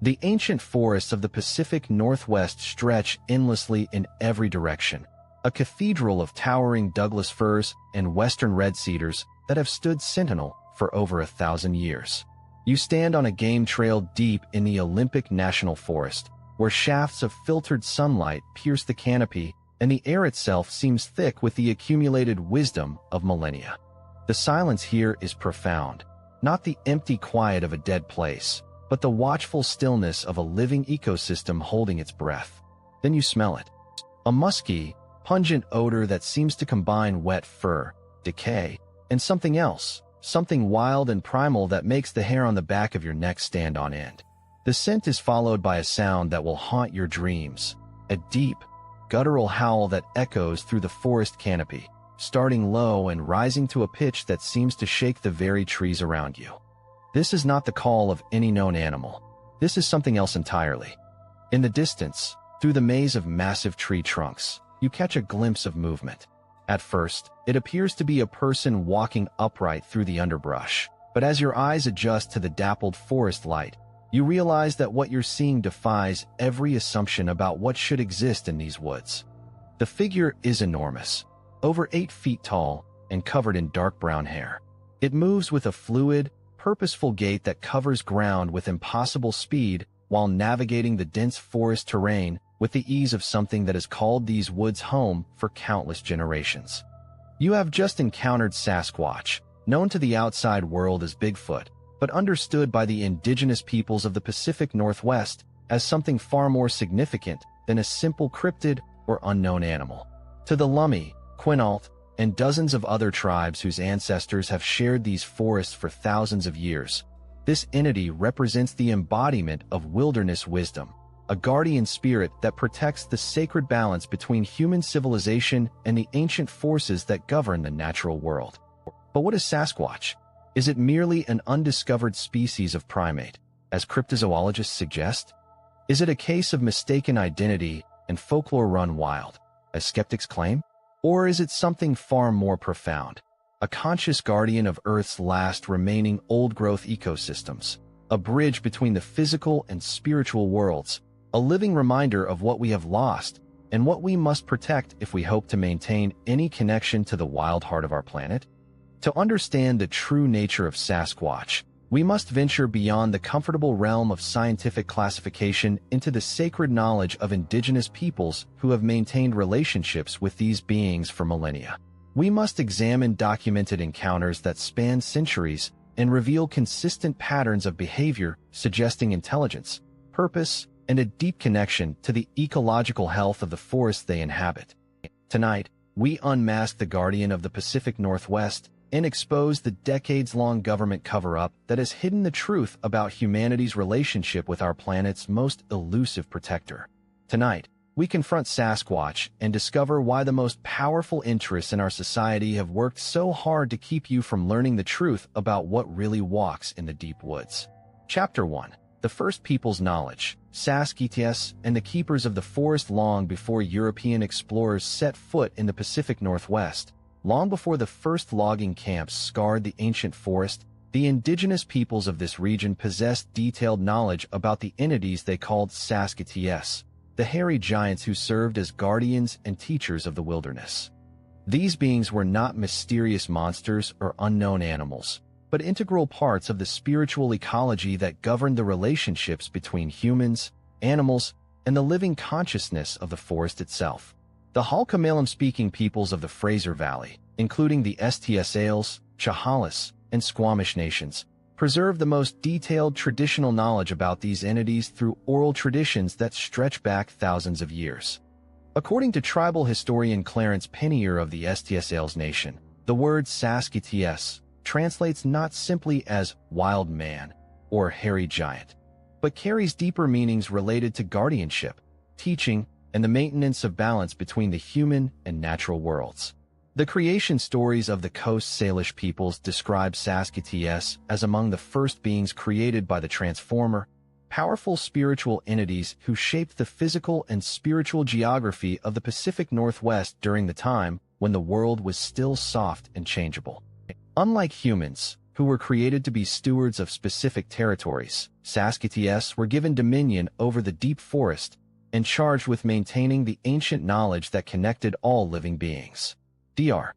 The ancient forests of the Pacific Northwest stretch endlessly in every direction, a cathedral of towering Douglas firs and western red cedars that have stood sentinel for over 1,000 years. You stand on a game trail deep in the Olympic National Forest, where shafts of filtered sunlight pierce the canopy and the air itself seems thick with the accumulated wisdom of millennia. The silence here is profound, not the empty quiet of a dead place, but the watchful stillness of a living ecosystem holding its breath. Then you smell it. A musky, pungent odor that seems to combine wet fur, decay, and something else, something wild and primal that makes the hair on the back of your neck stand on end. The scent is followed by a sound that will haunt your dreams, a deep, guttural howl that echoes through the forest canopy, starting low and rising to a pitch that seems to shake the very trees around you. This is not the call of any known animal. This is something else entirely. In the distance, through the maze of massive tree trunks, you catch a glimpse of movement. At first, it appears to be a person walking upright through the underbrush, but as your eyes adjust to the dappled forest light, you realize that what you're seeing defies every assumption about what should exist in these woods. The figure is enormous, over 8 feet tall and covered in dark brown hair. It moves with a fluid, purposeful gait that covers ground with impossible speed while navigating the dense forest terrain with the ease of something that has called these woods home for countless generations. You have just encountered Sasquatch, known to the outside world as Bigfoot, but understood by the indigenous peoples of the Pacific Northwest as something far more significant than a simple cryptid or unknown animal. To the Lummi, Quinault, and dozens of other tribes whose ancestors have shared these forests for thousands of years, this entity represents the embodiment of wilderness wisdom, a guardian spirit that protects the sacred balance between human civilization and the ancient forces that govern the natural world. But what is Sasquatch? Is it merely an undiscovered species of primate, as cryptozoologists suggest? Is it a case of mistaken identity and folklore run wild, as skeptics claim? Or is it something far more profound, a conscious guardian of Earth's last remaining old-growth ecosystems, a bridge between the physical and spiritual worlds, a living reminder of what we have lost and what we must protect if we hope to maintain any connection to the wild heart of our planet? To understand the true nature of Sasquatch, we must venture beyond the comfortable realm of scientific classification into the sacred knowledge of indigenous peoples who have maintained relationships with these beings for millennia. We must examine documented encounters that span centuries and reveal consistent patterns of behavior suggesting intelligence, purpose, and a deep connection to the ecological health of the forests they inhabit. Tonight, we unmask the guardian of the Pacific Northwest and expose the decades-long government cover-up that has hidden the truth about humanity's relationship with our planet's most elusive protector. Tonight, we confront Sasquatch and discover why the most powerful interests in our society have worked so hard to keep you from learning the truth about what really walks in the deep woods. Chapter 1. The First People's Knowledge, Sásq'ets and the Keepers of the Forest. Long before European explorers set foot in the Pacific Northwest, long before the first logging camps scarred the ancient forest, the indigenous peoples of this region possessed detailed knowledge about the entities they called Sásq'ets, the hairy giants who served as guardians and teachers of the wilderness. These beings were not mysterious monsters or unknown animals, but integral parts of the spiritual ecology that governed the relationships between humans, animals, and the living consciousness of the forest itself. The Halkomelem-speaking peoples of the Fraser Valley, including the Stsales, Chehalis, and Squamish nations, preserve the most detailed traditional knowledge about these entities through oral traditions that stretch back thousands of years. According to tribal historian Clarence Pennier of the Stsales Nation, the word Sásq'ets translates not simply as wild man or hairy giant, but carries deeper meanings related to guardianship, teaching, and the maintenance of balance between the human and natural worlds. The creation stories of the Coast Salish peoples describe Sásq'ets as among the first beings created by the Transformer, powerful spiritual entities who shaped the physical and spiritual geography of the Pacific Northwest during the time when the world was still soft and changeable. Unlike humans, who were created to be stewards of specific territories. Sásq'ets were given dominion over the deep forest and charged with maintaining the ancient knowledge that connected all living beings. Dr.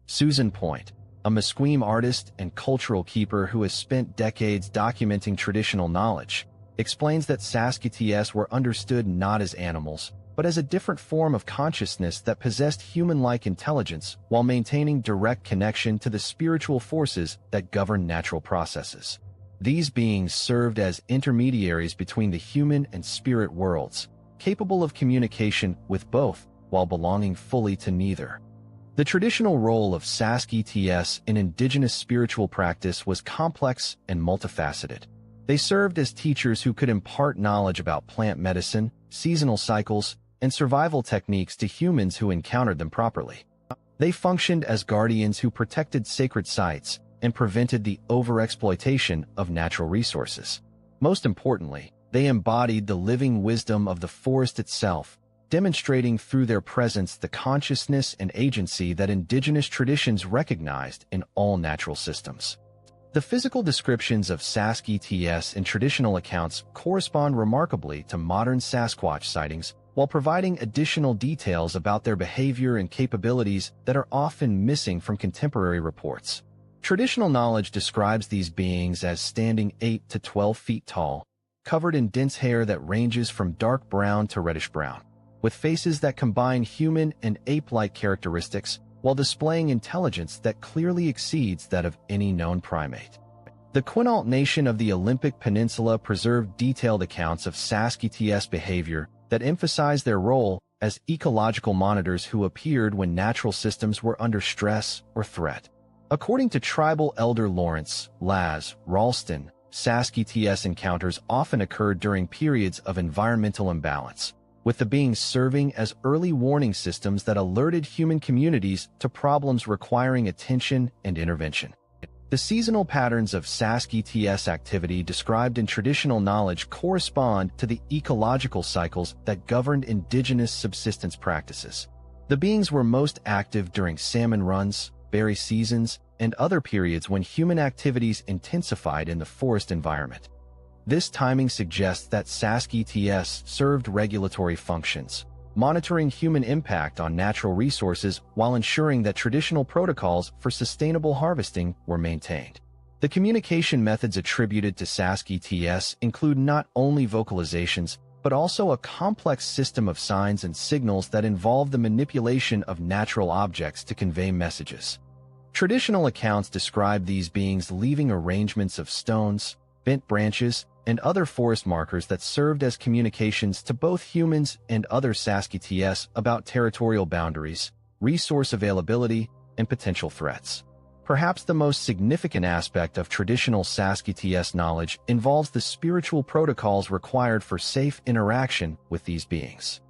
Susan Point, a Musqueam artist and cultural keeper who has spent decades documenting traditional knowledge, explains that Sásq'ets were understood not as animals, but as a different form of consciousness that possessed human-like intelligence while maintaining direct connection to the spiritual forces that govern natural processes. These beings served as intermediaries between the human and spirit worlds, capable of communication with both while belonging fully to neither. The traditional role of Sásq'ets in indigenous spiritual practice was complex and multifaceted. They served as teachers who could impart knowledge about plant medicine, seasonal cycles, and survival techniques to humans who encountered them properly. They functioned as guardians who protected sacred sites and prevented the overexploitation of natural resources. Most importantly, they embodied the living wisdom of the forest itself, demonstrating through their presence the consciousness and agency that indigenous traditions recognized in all natural systems. The physical descriptions of Sásq'ets in traditional accounts correspond remarkably to modern Sasquatch sightings, while providing additional details about their behavior and capabilities that are often missing from contemporary reports. Traditional knowledge describes these beings as standing 8 to 12 feet tall, covered in dense hair that ranges from dark brown to reddish brown, with faces that combine human and ape-like characteristics while displaying intelligence that clearly exceeds that of any known primate. The Quinault Nation of the Olympic Peninsula preserved detailed accounts of Sásq'ets behavior that emphasize their role as ecological monitors who appeared when natural systems were under stress or threat. According to tribal elder Lawrence Laz Ralston, Sásq'ets encounters often occurred during periods of environmental imbalance, with the beings serving as early warning systems that alerted human communities to problems requiring attention and intervention. The seasonal patterns of Sásq'ets activity described in traditional knowledge correspond to the ecological cycles that governed indigenous subsistence practices. The beings were most active during salmon runs, berry seasons, and other periods when human activities intensified in the forest environment. This timing suggests that Sásq'ets served regulatory functions, monitoring human impact on natural resources while ensuring that traditional protocols for sustainable harvesting were maintained. The communication methods attributed to Sásq'ets include not only vocalizations, but also a complex system of signs and signals that involve the manipulation of natural objects to convey messages. Traditional accounts describe these beings leaving arrangements of stones, bent branches, and other forest markers that served as communications to both humans and other Sásq'ets about territorial boundaries, resource availability, and potential threats. Perhaps the most significant aspect of traditional Sásq'ets knowledge involves the spiritual protocols required for safe interaction with these beings.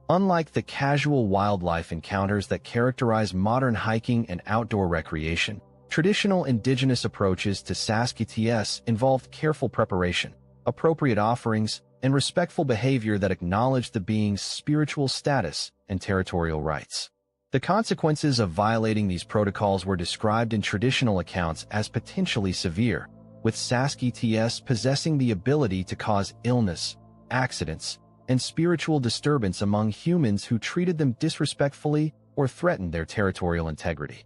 Unlike the casual wildlife encounters that characterize modern hiking and outdoor recreation, traditional indigenous approaches to Sásq'ets involved careful preparation, appropriate offerings, and respectful behavior that acknowledged the being's spiritual status and territorial rights. The consequences of violating these protocols were described in traditional accounts as potentially severe, with Sásq'ets possessing the ability to cause illness, accidents, and spiritual disturbance among humans who treated them disrespectfully or threatened their territorial integrity.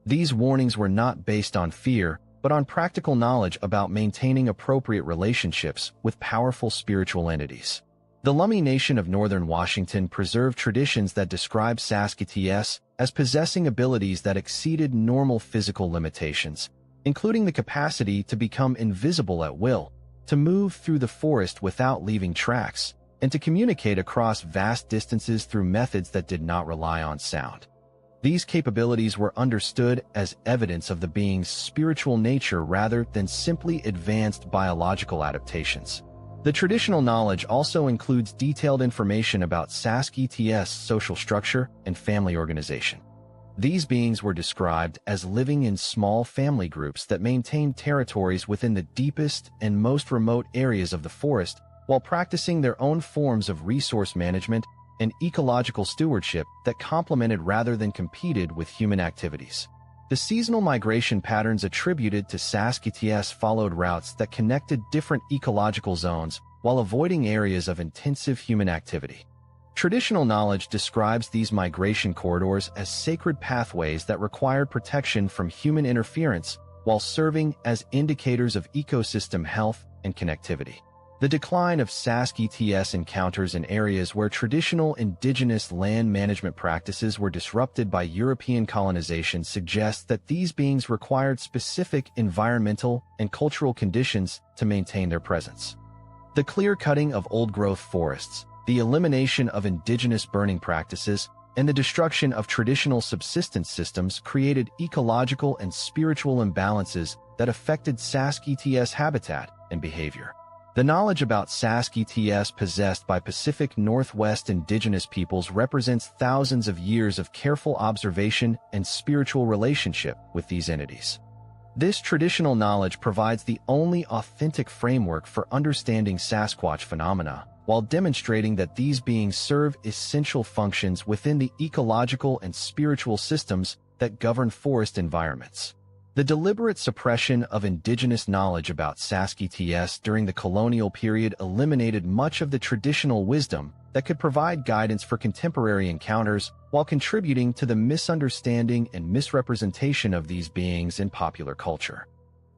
These warnings were not based on fear, but on practical knowledge about maintaining appropriate relationships with powerful spiritual entities. The Lummi Nation of northern Washington preserved traditions that describe Sásq'ets as possessing abilities that exceeded normal physical limitations, including the capacity to become invisible at will, to move through the forest without leaving tracks, and to communicate across vast distances through methods that did not rely on sound. These capabilities were understood as evidence of the being's spiritual nature rather than simply advanced biological adaptations. The traditional knowledge also includes detailed information about Sásq'ets' social structure and family organization. These beings were described as living in small family groups that maintained territories within the deepest and most remote areas of the forest while practicing their own forms of resource management and ecological stewardship that complemented rather than competed with human activities. The seasonal migration patterns attributed to Sásq'ets followed routes that connected different ecological zones while avoiding areas of intensive human activity. Traditional knowledge describes these migration corridors as sacred pathways that required protection from human interference while serving as indicators of ecosystem health and connectivity. The decline of Sásq'ets encounters in areas where traditional indigenous land management practices were disrupted by European colonization suggests that these beings required specific environmental and cultural conditions to maintain their presence. The clear-cutting of old-growth forests, the elimination of indigenous burning practices, and the destruction of traditional subsistence systems created ecological and spiritual imbalances that affected Sásq'ets habitat and behavior. The knowledge about Sásq'ets possessed by Pacific Northwest indigenous peoples represents thousands of years of careful observation and spiritual relationship with these entities. This traditional knowledge provides the only authentic framework for understanding Sasquatch phenomena, while demonstrating that these beings serve essential functions within the ecological and spiritual systems that govern forest environments. The deliberate suppression of indigenous knowledge about Sásq'ets during the colonial period eliminated much of the traditional wisdom that could provide guidance for contemporary encounters while contributing to the misunderstanding and misrepresentation of these beings in popular culture.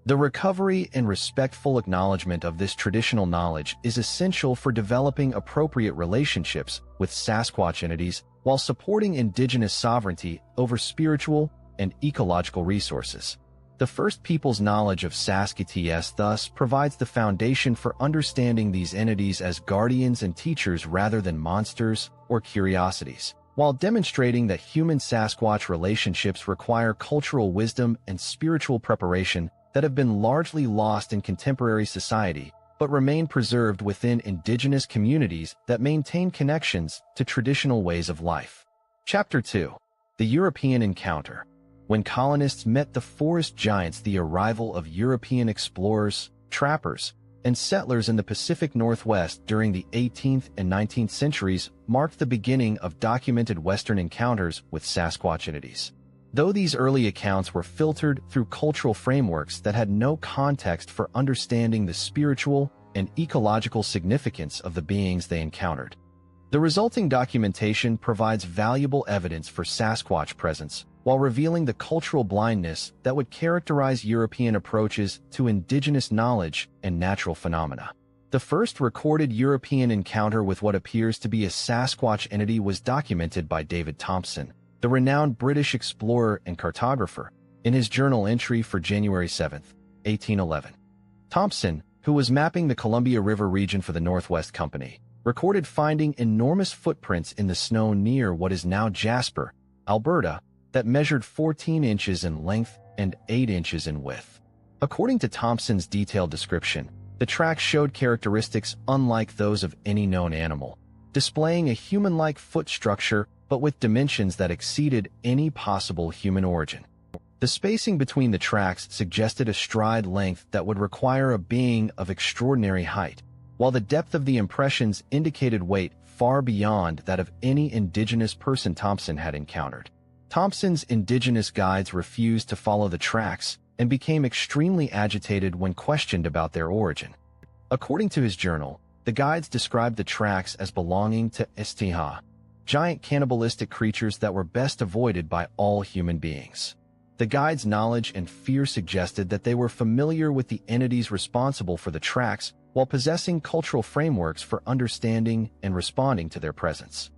The recovery and respectful acknowledgement of this traditional knowledge is essential for developing appropriate relationships with Sasquatch entities while supporting indigenous sovereignty over spiritual and ecological resources. The First Peoples' knowledge of Sásq'ets thus provides the foundation for understanding these entities as guardians and teachers rather than monsters or curiosities, while demonstrating that human-Sasquatch relationships require cultural wisdom and spiritual preparation that have been largely lost in contemporary society, but remain preserved within indigenous communities that maintain connections to traditional ways of life. Chapter 2. The European Encounter. When colonists met the forest giants, the arrival of European explorers, trappers, and settlers in the Pacific Northwest during the 18th and 19th centuries marked the beginning of documented Western encounters with Sasquatch entities. Though these early accounts were filtered through cultural frameworks that had no context for understanding the spiritual and ecological significance of the beings they encountered, the resulting documentation provides valuable evidence for Sasquatch presence, while revealing the cultural blindness that would characterize European approaches to indigenous knowledge and natural phenomena. The first recorded European encounter with what appears to be a Sasquatch entity was documented by David Thompson, the renowned British explorer and cartographer, in his journal entry for January 7, 1811. Thompson, who was mapping the Columbia River region for the Northwest Company, recorded finding enormous footprints in the snow near what is now Jasper, Alberta, that measured 14 inches in length and 8 inches in width. According to Thompson's detailed description, the tracks showed characteristics unlike those of any known animal, displaying a human-like foot structure but with dimensions that exceeded any possible human origin. The spacing between the tracks suggested a stride length that would require a being of extraordinary height, while the depth of the impressions indicated weight far beyond that of any indigenous person Thompson had encountered. Thompson's indigenous guides refused to follow the tracks and became extremely agitated when questioned about their origin. According to his journal, the guides described the tracks as belonging to Estiha, giant cannibalistic creatures that were best avoided by all human beings. The guides' knowledge and fear suggested that they were familiar with the entities responsible for the tracks while possessing cultural frameworks for understanding and responding to their presence.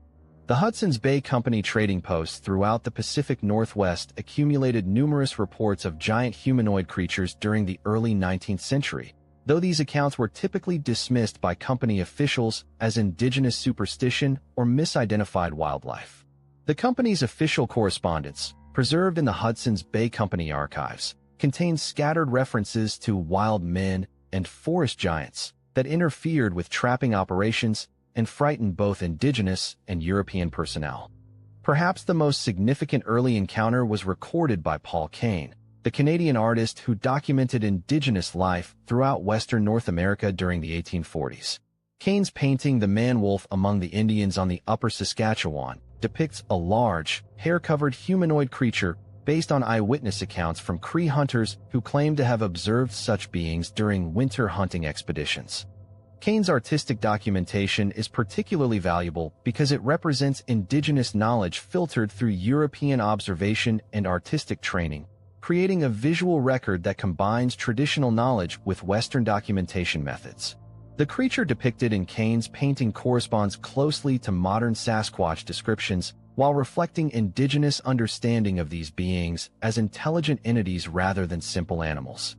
The Hudson's Bay Company trading posts throughout the Pacific Northwest accumulated numerous reports of giant humanoid creatures during the early 19th century, though these accounts were typically dismissed by company officials as indigenous superstition or misidentified wildlife. The company's official correspondence, preserved in the Hudson's Bay Company archives, contains scattered references to wild men and forest giants that interfered with trapping operations and frightened both indigenous and European personnel. Perhaps the most significant early encounter was recorded by Paul Kane, the Canadian artist who documented indigenous life throughout Western North America during the 1840s. Kane's painting The Man-Wolf Among the Indians on the Upper Saskatchewan depicts a large, hair-covered humanoid creature based on eyewitness accounts from Cree hunters who claim to have observed such beings during winter hunting expeditions. Kane's artistic documentation is particularly valuable because it represents indigenous knowledge filtered through European observation and artistic training, creating a visual record that combines traditional knowledge with Western documentation methods. The creature depicted in Kane's painting corresponds closely to modern Sasquatch descriptions, while reflecting indigenous understanding of these beings as intelligent entities rather than simple animals.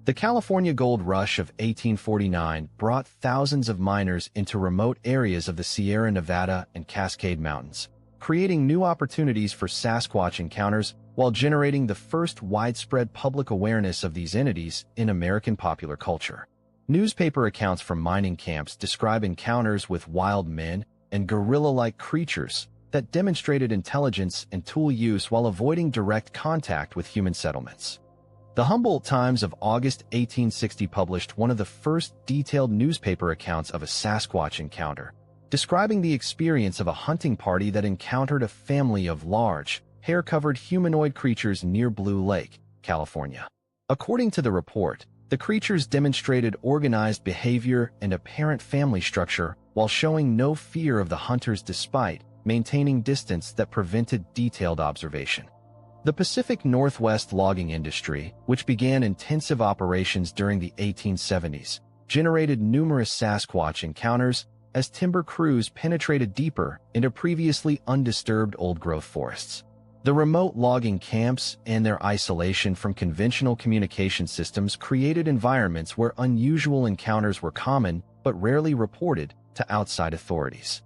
The California gold rush of 1849 brought thousands of miners into remote areas of the Sierra Nevada and Cascade Mountains, creating new opportunities for Sasquatch encounters while generating the first widespread public awareness of these entities in American popular culture. Newspaper accounts from mining camps describe encounters with wild men and gorilla-like creatures that demonstrated intelligence and tool use while avoiding direct contact with human settlements. The Humboldt Times of August 1860 published one of the first detailed newspaper accounts of a Sasquatch encounter, describing the experience of a hunting party that encountered a family of large, hair-covered humanoid creatures near Blue Lake, California. According to the report, the creatures demonstrated organized behavior and apparent family structure while showing no fear of the hunters despite maintaining distance that prevented detailed observation. The Pacific Northwest logging industry, which began intensive operations during the 1870s, generated numerous Sasquatch encounters as timber crews penetrated deeper into previously undisturbed old-growth forests. The remote logging camps and their isolation from conventional communication systems created environments where unusual encounters were common but rarely reported to outside authorities.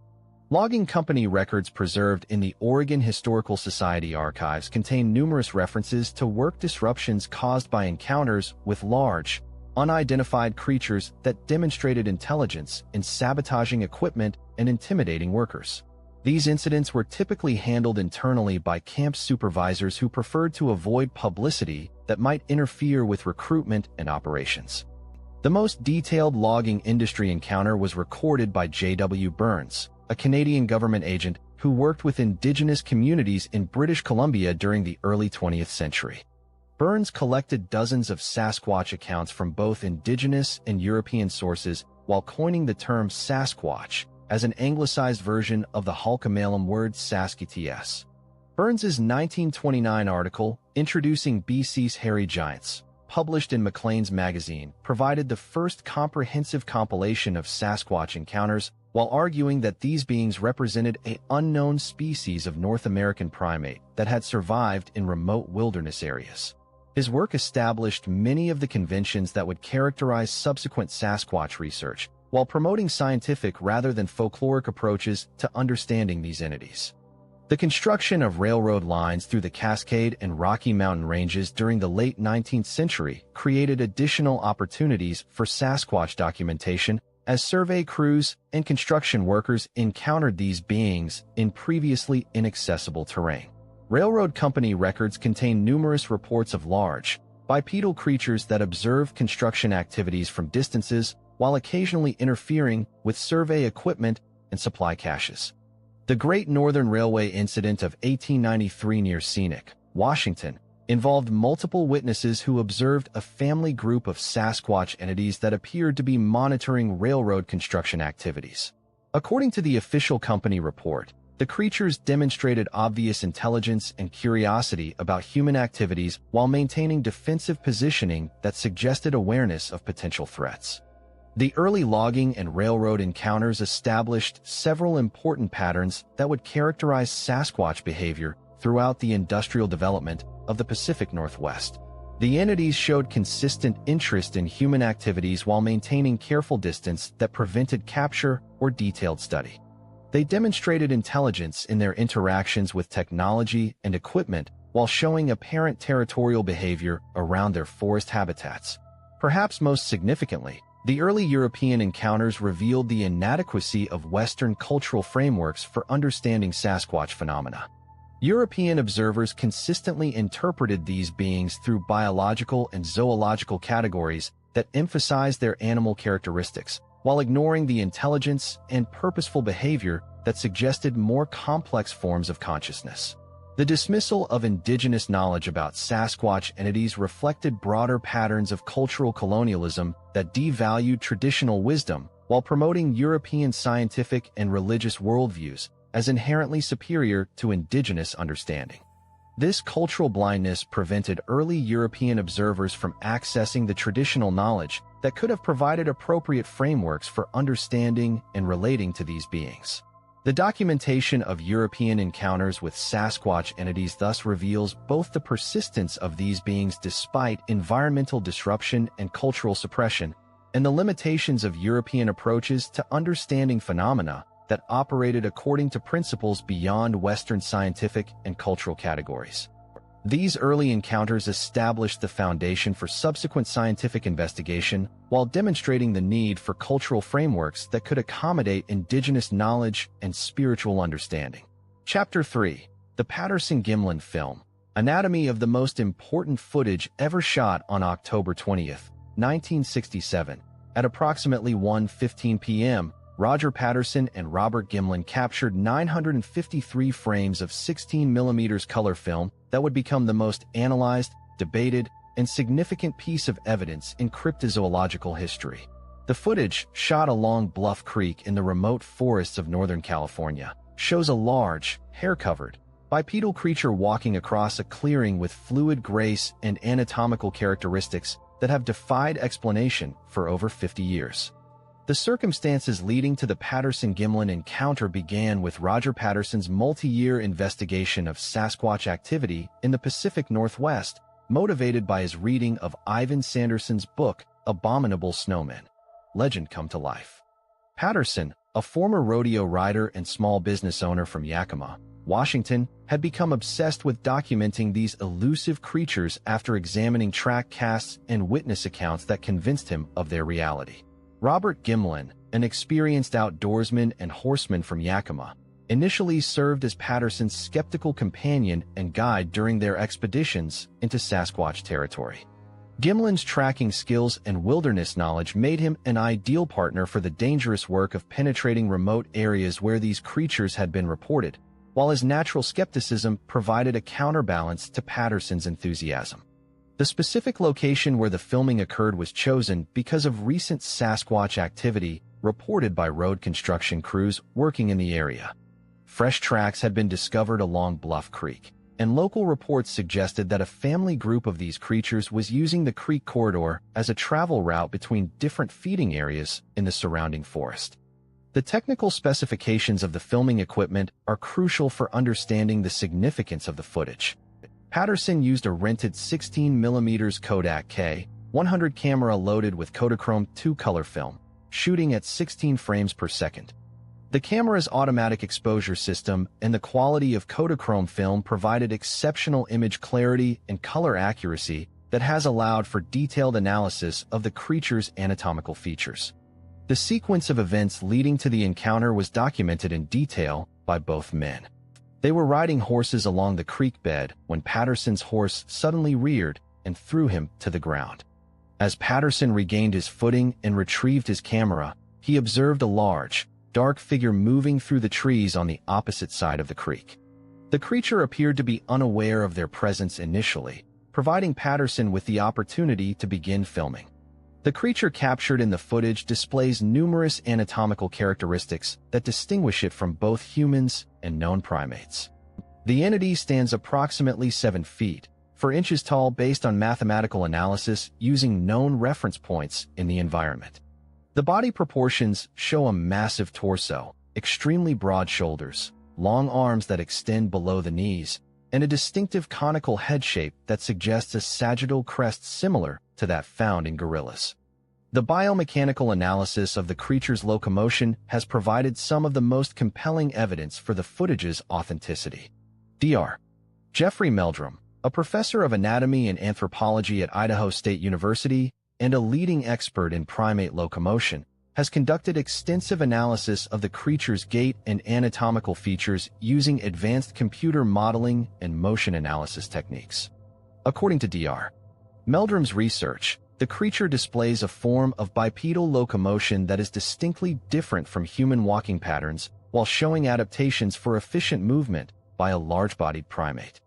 Logging company records preserved in the Oregon Historical Society archives contain numerous references to work disruptions caused by encounters with large, unidentified creatures that demonstrated intelligence in sabotaging equipment and intimidating workers. These incidents were typically handled internally by camp supervisors who preferred to avoid publicity that might interfere with recruitment and operations. The most detailed logging industry encounter was recorded by J.W. Burns, a Canadian government agent who worked with indigenous communities in British Columbia during the early 20th century. Burns collected dozens of Sasquatch accounts from both indigenous and European sources while coining the term Sasquatch as an anglicized version of the Halkomelem word Sásq'ets. Burns's 1929 article, Introducing BC's Hairy Giants, published in Maclean's magazine, provided the first comprehensive compilation of Sasquatch encounters while arguing that these beings represented an unknown species of North American primate that had survived in remote wilderness areas. His work established many of the conventions that would characterize subsequent Sasquatch research, while promoting scientific rather than folkloric approaches to understanding these entities. The construction of railroad lines through the Cascade and Rocky Mountain ranges during the late 19th century created additional opportunities for Sasquatch documentation as survey crews and construction workers encountered these beings in previously inaccessible terrain. Railroad company records contain numerous reports of large, bipedal creatures that observed construction activities from distances while occasionally interfering with survey equipment and supply caches. The Great Northern Railway incident of 1893 near Scenic, Washington, involved multiple witnesses who observed a family group of Sasquatch entities that appeared to be monitoring railroad construction activities. According to the official company report, the creatures demonstrated obvious intelligence and curiosity about human activities while maintaining defensive positioning that suggested awareness of potential threats. The early logging and railroad encounters established several important patterns that would characterize Sasquatch behavior throughout the industrial development of the Pacific Northwest. The entities showed consistent interest in human activities while maintaining careful distance that prevented capture or detailed study. They demonstrated intelligence in their interactions with technology and equipment while showing apparent territorial behavior around their forest habitats. Perhaps most significantly, the early European encounters revealed the inadequacy of Western cultural frameworks for understanding Sasquatch phenomena. European observers consistently interpreted these beings through biological and zoological categories that emphasized their animal characteristics, while ignoring the intelligence and purposeful behavior that suggested more complex forms of consciousness. The dismissal of indigenous knowledge about Sasquatch entities reflected broader patterns of cultural colonialism that devalued traditional wisdom while promoting European scientific and religious worldviews as inherently superior to indigenous understanding. This cultural blindness prevented early European observers from accessing the traditional knowledge that could have provided appropriate frameworks for understanding and relating to these beings. The documentation of European encounters with Sasquatch entities thus reveals both the persistence of these beings despite environmental disruption and cultural suppression, and the limitations of European approaches to understanding phenomena that operated according to principles beyond Western scientific and cultural categories. These early encounters established the foundation for subsequent scientific investigation while demonstrating the need for cultural frameworks that could accommodate indigenous knowledge and spiritual understanding. Chapter 3. The Patterson-Gimlin Film. Anatomy of the most important footage ever shot on October 20, 1967. At approximately 1:15 p.m., Roger Patterson and Robert Gimlin captured 953 frames of 16mm color film that would become the most analyzed, debated, and significant piece of evidence in cryptozoological history. The footage, shot along Bluff Creek in the remote forests of Northern California, shows a large, hair-covered, bipedal creature walking across a clearing with fluid grace and anatomical characteristics that have defied explanation for over 50 years. The circumstances leading to the Patterson-Gimlin encounter began with Roger Patterson's multi-year investigation of Sasquatch activity in the Pacific Northwest, motivated by his reading of Ivan Sanderson's book, Abominable Snowmen. Legend come to life. Patterson, a former rodeo rider and small business owner from Yakima, Washington, had become obsessed with documenting these elusive creatures after examining track casts and witness accounts that convinced him of their reality. Robert Gimlin, an experienced outdoorsman and horseman from Yakima, initially served as Patterson's skeptical companion and guide during their expeditions into Sasquatch territory. Gimlin's tracking skills and wilderness knowledge made him an ideal partner for the dangerous work of penetrating remote areas where these creatures had been reported, while his natural skepticism provided a counterbalance to Patterson's enthusiasm. The specific location where the filming occurred was chosen because of recent Sasquatch activity reported by road construction crews working in the area. Fresh tracks had been discovered along Bluff Creek, and local reports suggested that a family group of these creatures was using the creek corridor as a travel route between different feeding areas in the surrounding forest. The technical specifications of the filming equipment are crucial for understanding the significance of the footage. Patterson used a rented 16mm Kodak K100 camera loaded with Kodachrome 2 color film, shooting at 16 frames per second. The camera's automatic exposure system and the quality of Kodachrome film provided exceptional image clarity and color accuracy that has allowed for detailed analysis of the creature's anatomical features. The sequence of events leading to the encounter was documented in detail by both men. They were riding horses along the creek bed when Patterson's horse suddenly reared and threw him to the ground. As Patterson regained his footing and retrieved his camera, he observed a large, dark figure moving through the trees on the opposite side of the creek. The creature appeared to be unaware of their presence initially, providing Patterson with the opportunity to begin filming. The creature captured in the footage displays numerous anatomical characteristics that distinguish it from both humans and known primates. The entity stands approximately 7 feet, 4 inches tall based on mathematical analysis using known reference points in the environment. The body proportions show a massive torso, extremely broad shoulders, long arms that extend below the knees, and a distinctive conical head shape that suggests a sagittal crest similar to that found in gorillas. The biomechanical analysis of the creature's locomotion has provided some of the most compelling evidence for the footage's authenticity. Dr. Jeffrey Meldrum, a professor of anatomy and anthropology at Idaho State University and a leading expert in primate locomotion, has conducted extensive analysis of the creature's gait and anatomical features using advanced computer modeling and motion analysis techniques. According to Dr. Meldrum's research, the creature displays a form of bipedal locomotion that is distinctly different from human walking patterns while showing adaptations for efficient movement by a large-bodied primate.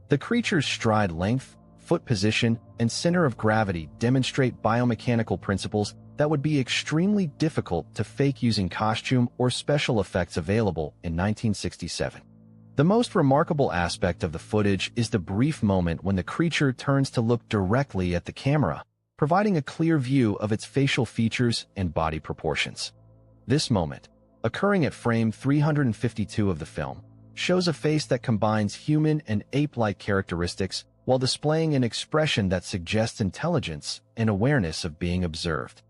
The creature's stride length, foot position, and center of gravity demonstrate biomechanical principles that would be extremely difficult to fake using costume or special effects available in 1967. The most remarkable aspect of the footage is the brief moment when the creature turns to look directly at the camera, providing a clear view of its facial features and body proportions. This moment, occurring at frame 352 of the film, shows a face that combines human and ape-like characteristics while displaying an expression that suggests intelligence and awareness of being observed.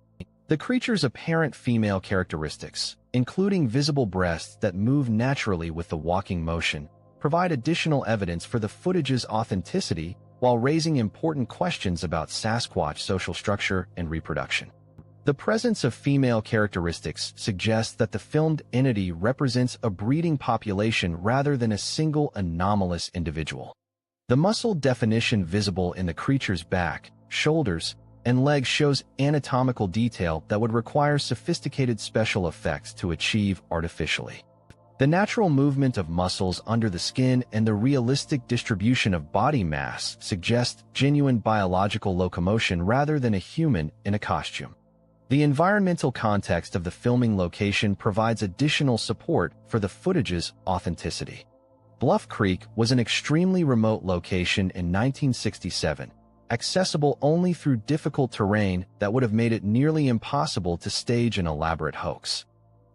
The creature's apparent female characteristics, including visible breasts that move naturally with the walking motion, provide additional evidence for the footage's authenticity while raising important questions about Sasquatch social structure and reproduction. The presence of female characteristics suggests that the filmed entity represents a breeding population rather than a single anomalous individual. The muscle definition visible in the creature's back, shoulders, and legs shows anatomical detail that would require sophisticated special effects to achieve artificially. The natural movement of muscles under the skin and the realistic distribution of body mass suggest genuine biological locomotion rather than a human in a costume. The environmental context of the filming location provides additional support for the footage's authenticity. Bluff Creek was an extremely remote location in 1967, accessible only through difficult terrain that would have made it nearly impossible to stage an elaborate hoax.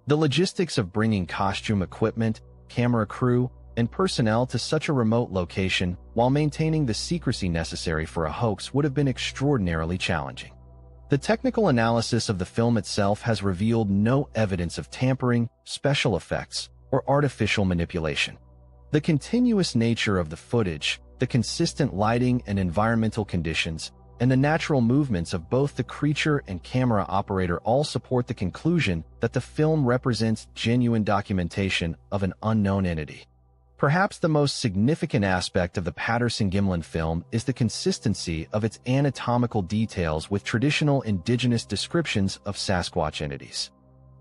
The logistics of bringing costume equipment, camera crew, and personnel to such a remote location while maintaining the secrecy necessary for a hoax would have been extraordinarily challenging. The technical analysis of the film itself has revealed no evidence of tampering, special effects, or artificial manipulation. The continuous nature of the footage, the consistent lighting and environmental conditions, and the natural movements of both the creature and camera operator all support the conclusion that the film represents genuine documentation of an unknown entity. Perhaps the most significant aspect of the Patterson-Gimlin film is the consistency of its anatomical details with traditional indigenous descriptions of Sasquatch entities.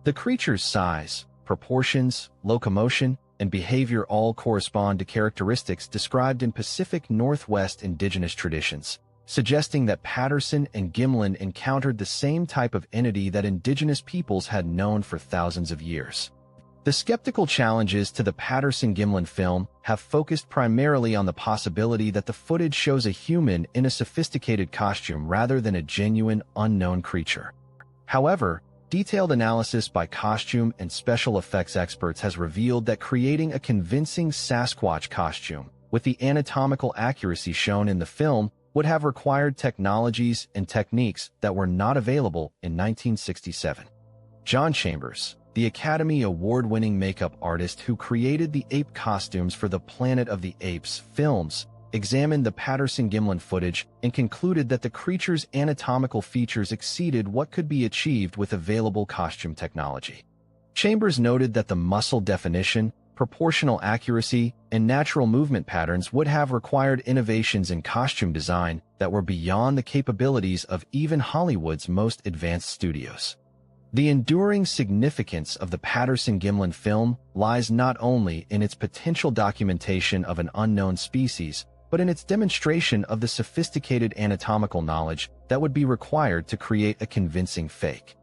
The creature's size, proportions, locomotion, and behavior all correspond to characteristics described in Pacific Northwest indigenous traditions, suggesting that Patterson and Gimlin encountered the same type of entity that indigenous peoples had known for thousands of years. The skeptical challenges to the Patterson-Gimlin film have focused primarily on the possibility that the footage shows a human in a sophisticated costume rather than a genuine, unknown creature. However, detailed analysis by costume and special effects experts has revealed that creating a convincing Sasquatch costume with the anatomical accuracy shown in the film would have required technologies and techniques that were not available in 1967. John Chambers, the Academy Award-winning makeup artist who created the ape costumes for the Planet of the Apes films, examined the Patterson-Gimlin footage and concluded that the creature's anatomical features exceeded what could be achieved with available costume technology. Chambers noted that the muscle definition, proportional accuracy, and natural movement patterns would have required innovations in costume design that were beyond the capabilities of even Hollywood's most advanced studios. The enduring significance of the Patterson-Gimlin film lies not only in its potential documentation of an unknown species, but in its demonstration of the sophisticated anatomical knowledge that would be required to create a convincing fake.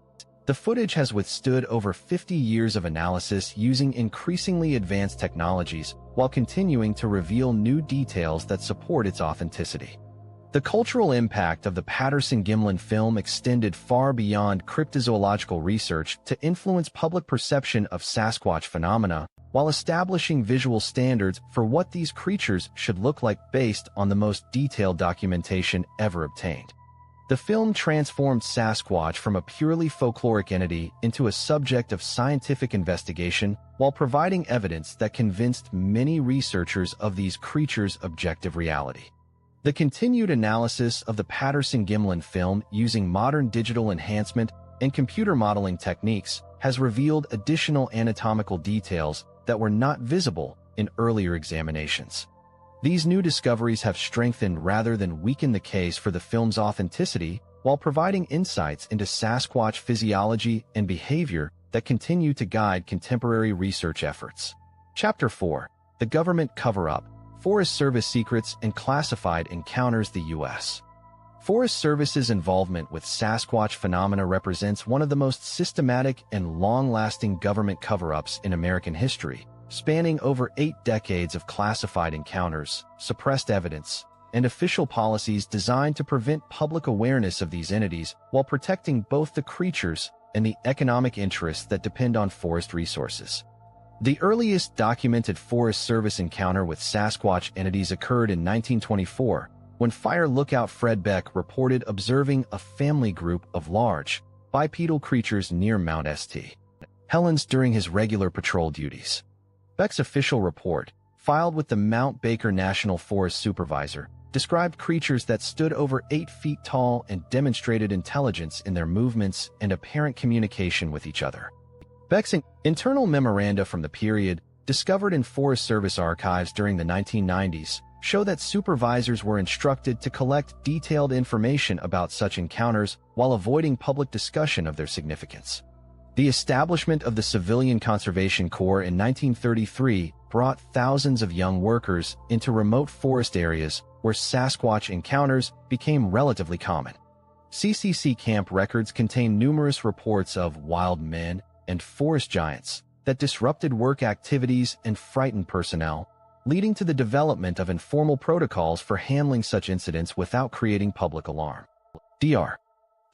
The footage has withstood over 50 years of analysis using increasingly advanced technologies while continuing to reveal new details that support its authenticity. The cultural impact of the Patterson-Gimlin film extended far beyond cryptozoological research to influence public perception of Sasquatch phenomena while establishing visual standards for what these creatures should look like based on the most detailed documentation ever obtained. The film transformed Sasquatch from a purely folkloric entity into a subject of scientific investigation while providing evidence that convinced many researchers of these creatures' objective reality. The continued analysis of the Patterson-Gimlin film using modern digital enhancement and computer modeling techniques has revealed additional anatomical details that were not visible in earlier examinations. These new discoveries have strengthened rather than weakened the case for the film's authenticity while providing insights into Sasquatch physiology and behavior that continue to guide contemporary research efforts. Chapter 4. the government cover-up, Forest Service secrets, and classified encounters. The U.S. Forest Service's involvement with Sasquatch phenomena represents one of the most systematic and long-lasting government cover-ups in American history, spanning over 8 decades of classified encounters, suppressed evidence, and official policies designed to prevent public awareness of these entities while protecting both the creatures and the economic interests that depend on forest resources. The earliest documented Forest Service encounter with Sasquatch entities occurred in 1924, when fire lookout Fred Beck reported observing a family group of large, bipedal creatures near Mount St. Helens during his regular patrol duties. Beck's official report, filed with the Mount Baker National Forest Supervisor, described creatures that stood over 8 feet tall and demonstrated intelligence in their movements and apparent communication with each other. Beck's internal memoranda from the period, discovered in Forest Service archives during the 1990s, show that supervisors were instructed to collect detailed information about such encounters while avoiding public discussion of their significance. The establishment of the Civilian Conservation Corps in 1933 brought thousands of young workers into remote forest areas where Sasquatch encounters became relatively common. CCC camp records contain numerous reports of wild men and forest giants that disrupted work activities and frightened personnel, leading to the development of informal protocols for handling such incidents without creating public alarm. Dr.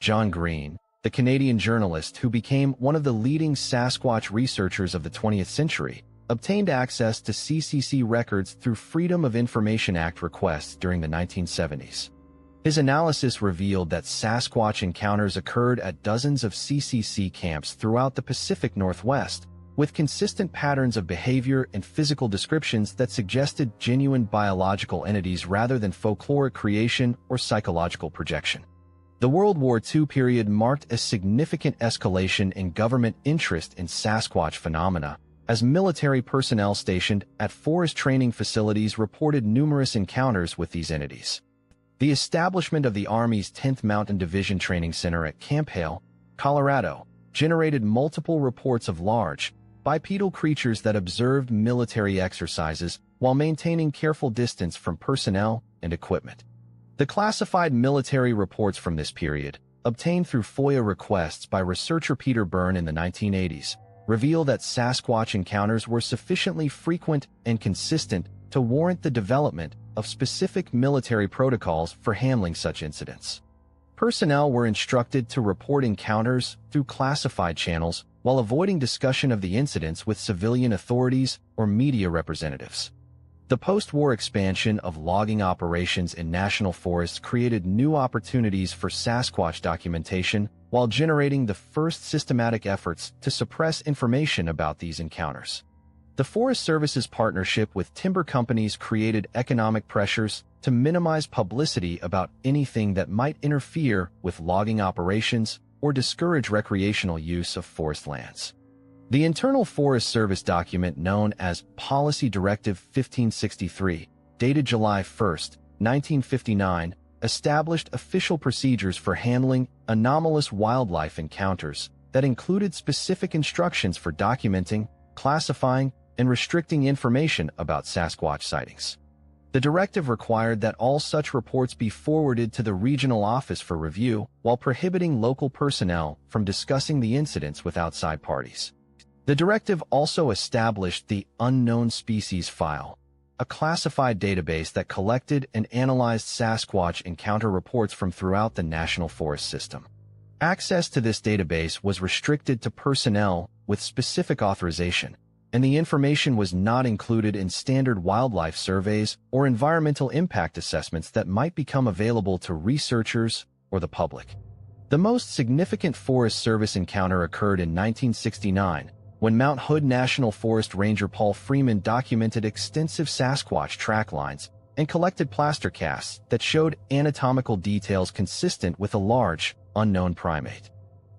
John Green, the Canadian journalist who became one of the leading Sasquatch researchers of the 20th century, obtained access to CCC records through Freedom of Information Act requests during the 1970s. His analysis revealed that Sasquatch encounters occurred at dozens of CCC camps throughout the Pacific Northwest, with consistent patterns of behavior and physical descriptions that suggested genuine biological entities rather than folkloric creation or psychological projection. The World War II period marked a significant escalation in government interest in Sasquatch phenomena, as military personnel stationed at forest training facilities reported numerous encounters with these entities. The establishment of the Army's 10th Mountain Division Training Center at Camp Hale, Colorado, generated multiple reports of large, bipedal creatures that observed military exercises while maintaining careful distance from personnel and equipment. The classified military reports from this period, obtained through FOIA requests by researcher Peter Byrne in the 1980s, reveal that Sasquatch encounters were sufficiently frequent and consistent to warrant the development of specific military protocols for handling such incidents. Personnel were instructed to report encounters through classified channels while avoiding discussion of the incidents with civilian authorities or media representatives. The post-war expansion of logging operations in national forests created new opportunities for Sasquatch documentation while generating the first systematic efforts to suppress information about these encounters. The Forest Service's partnership with timber companies created economic pressures to minimize publicity about anything that might interfere with logging operations or discourage recreational use of forest lands. The Internal Forest Service document known as Policy Directive 1563, dated July 1, 1959, established official procedures for handling anomalous wildlife encounters that included specific instructions for documenting, classifying, and restricting information about Sasquatch sightings. The directive required that all such reports be forwarded to the regional office for review, while prohibiting local personnel from discussing the incidents with outside parties. The directive also established the Unknown Species File, a classified database that collected and analyzed Sasquatch encounter reports from throughout the National Forest System. Access to this database was restricted to personnel with specific authorization, and the information was not included in standard wildlife surveys or environmental impact assessments that might become available to researchers or the public. The most significant Forest Service encounter occurred in 1969, when Mount Hood National Forest Ranger Paul Freeman documented extensive Sasquatch track lines and collected plaster casts that showed anatomical details consistent with a large, unknown primate.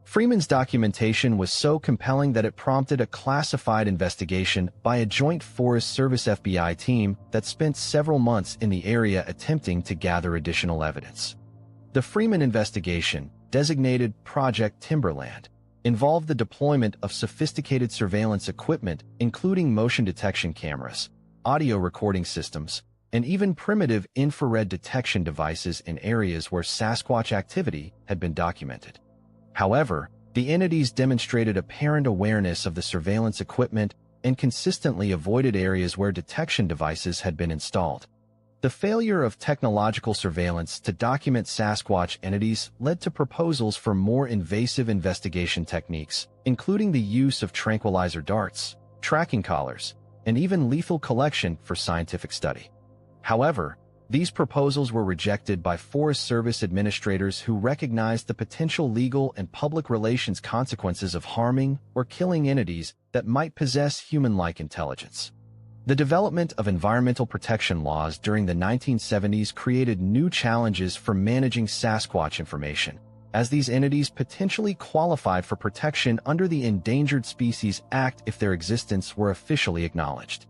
Freeman's documentation was so compelling that it prompted a classified investigation by a joint Forest Service FBI team that spent several months in the area attempting to gather additional evidence. The Freeman investigation, designated Project Timberland, involved the deployment of sophisticated surveillance equipment, including motion detection cameras, audio recording systems, and even primitive infrared detection devices in areas where Sasquatch activity had been documented. However, the entities demonstrated apparent awareness of the surveillance equipment and consistently avoided areas where detection devices had been installed. The failure of technological surveillance to document Sasquatch entities led to proposals for more invasive investigation techniques, including the use of tranquilizer darts, tracking collars, and even lethal collection for scientific study. However, these proposals were rejected by Forest Service administrators who recognized the potential legal and public relations consequences of harming or killing entities that might possess human-like intelligence. The development of environmental protection laws during the 1970s created new challenges for managing Sasquatch information, as these entities potentially qualified for protection under the Endangered Species Act if their existence were officially acknowledged.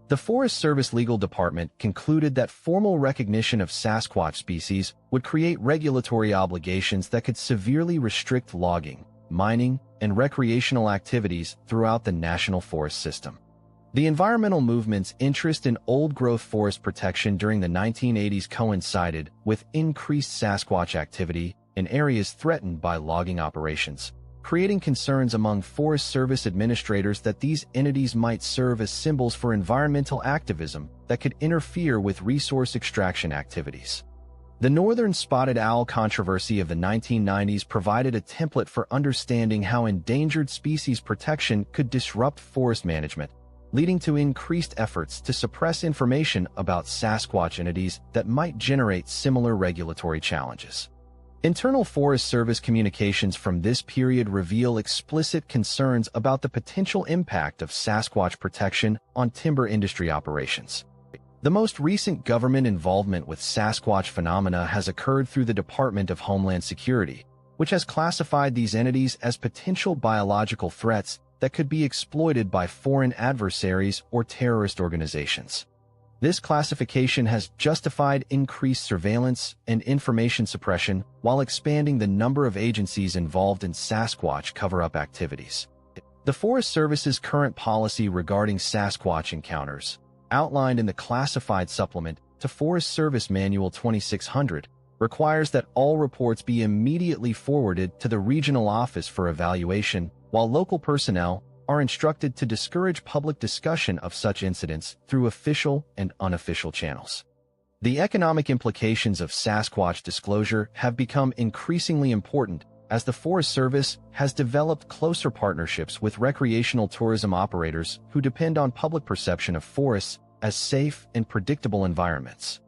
The Forest Service Legal Department concluded that formal recognition of Sasquatch species would create regulatory obligations that could severely restrict logging, mining, and recreational activities throughout the national forest system. The environmental movement's interest in old-growth forest protection during the 1980s coincided with increased Sasquatch activity in areas threatened by logging operations, creating concerns among Forest Service administrators that these entities might serve as symbols for environmental activism that could interfere with resource extraction activities. The northern spotted owl controversy of the 1990s provided a template for understanding how endangered species protection could disrupt forest management, leading to increased efforts to suppress information about Sasquatch entities that might generate similar regulatory challenges. Internal Forest Service communications from this period reveal explicit concerns about the potential impact of Sasquatch protection on timber industry operations. The most recent government involvement with Sasquatch phenomena has occurred through the Department of Homeland Security, which has classified these entities as potential biological threats that could be exploited by foreign adversaries or terrorist organizations. This classification has justified increased surveillance and information suppression while expanding the number of agencies involved in Sasquatch cover-up activities. The Forest Service's current policy regarding Sasquatch encounters, outlined in the classified supplement to Forest Service Manual 2600, requires that all reports be immediately forwarded to the regional office for evaluation, while local personnel are instructed to discourage public discussion of such incidents through official and unofficial channels. The economic implications of Sasquatch disclosure have become increasingly important as the Forest Service has developed closer partnerships with recreational tourism operators who depend on public perception of forests as safe and predictable environments.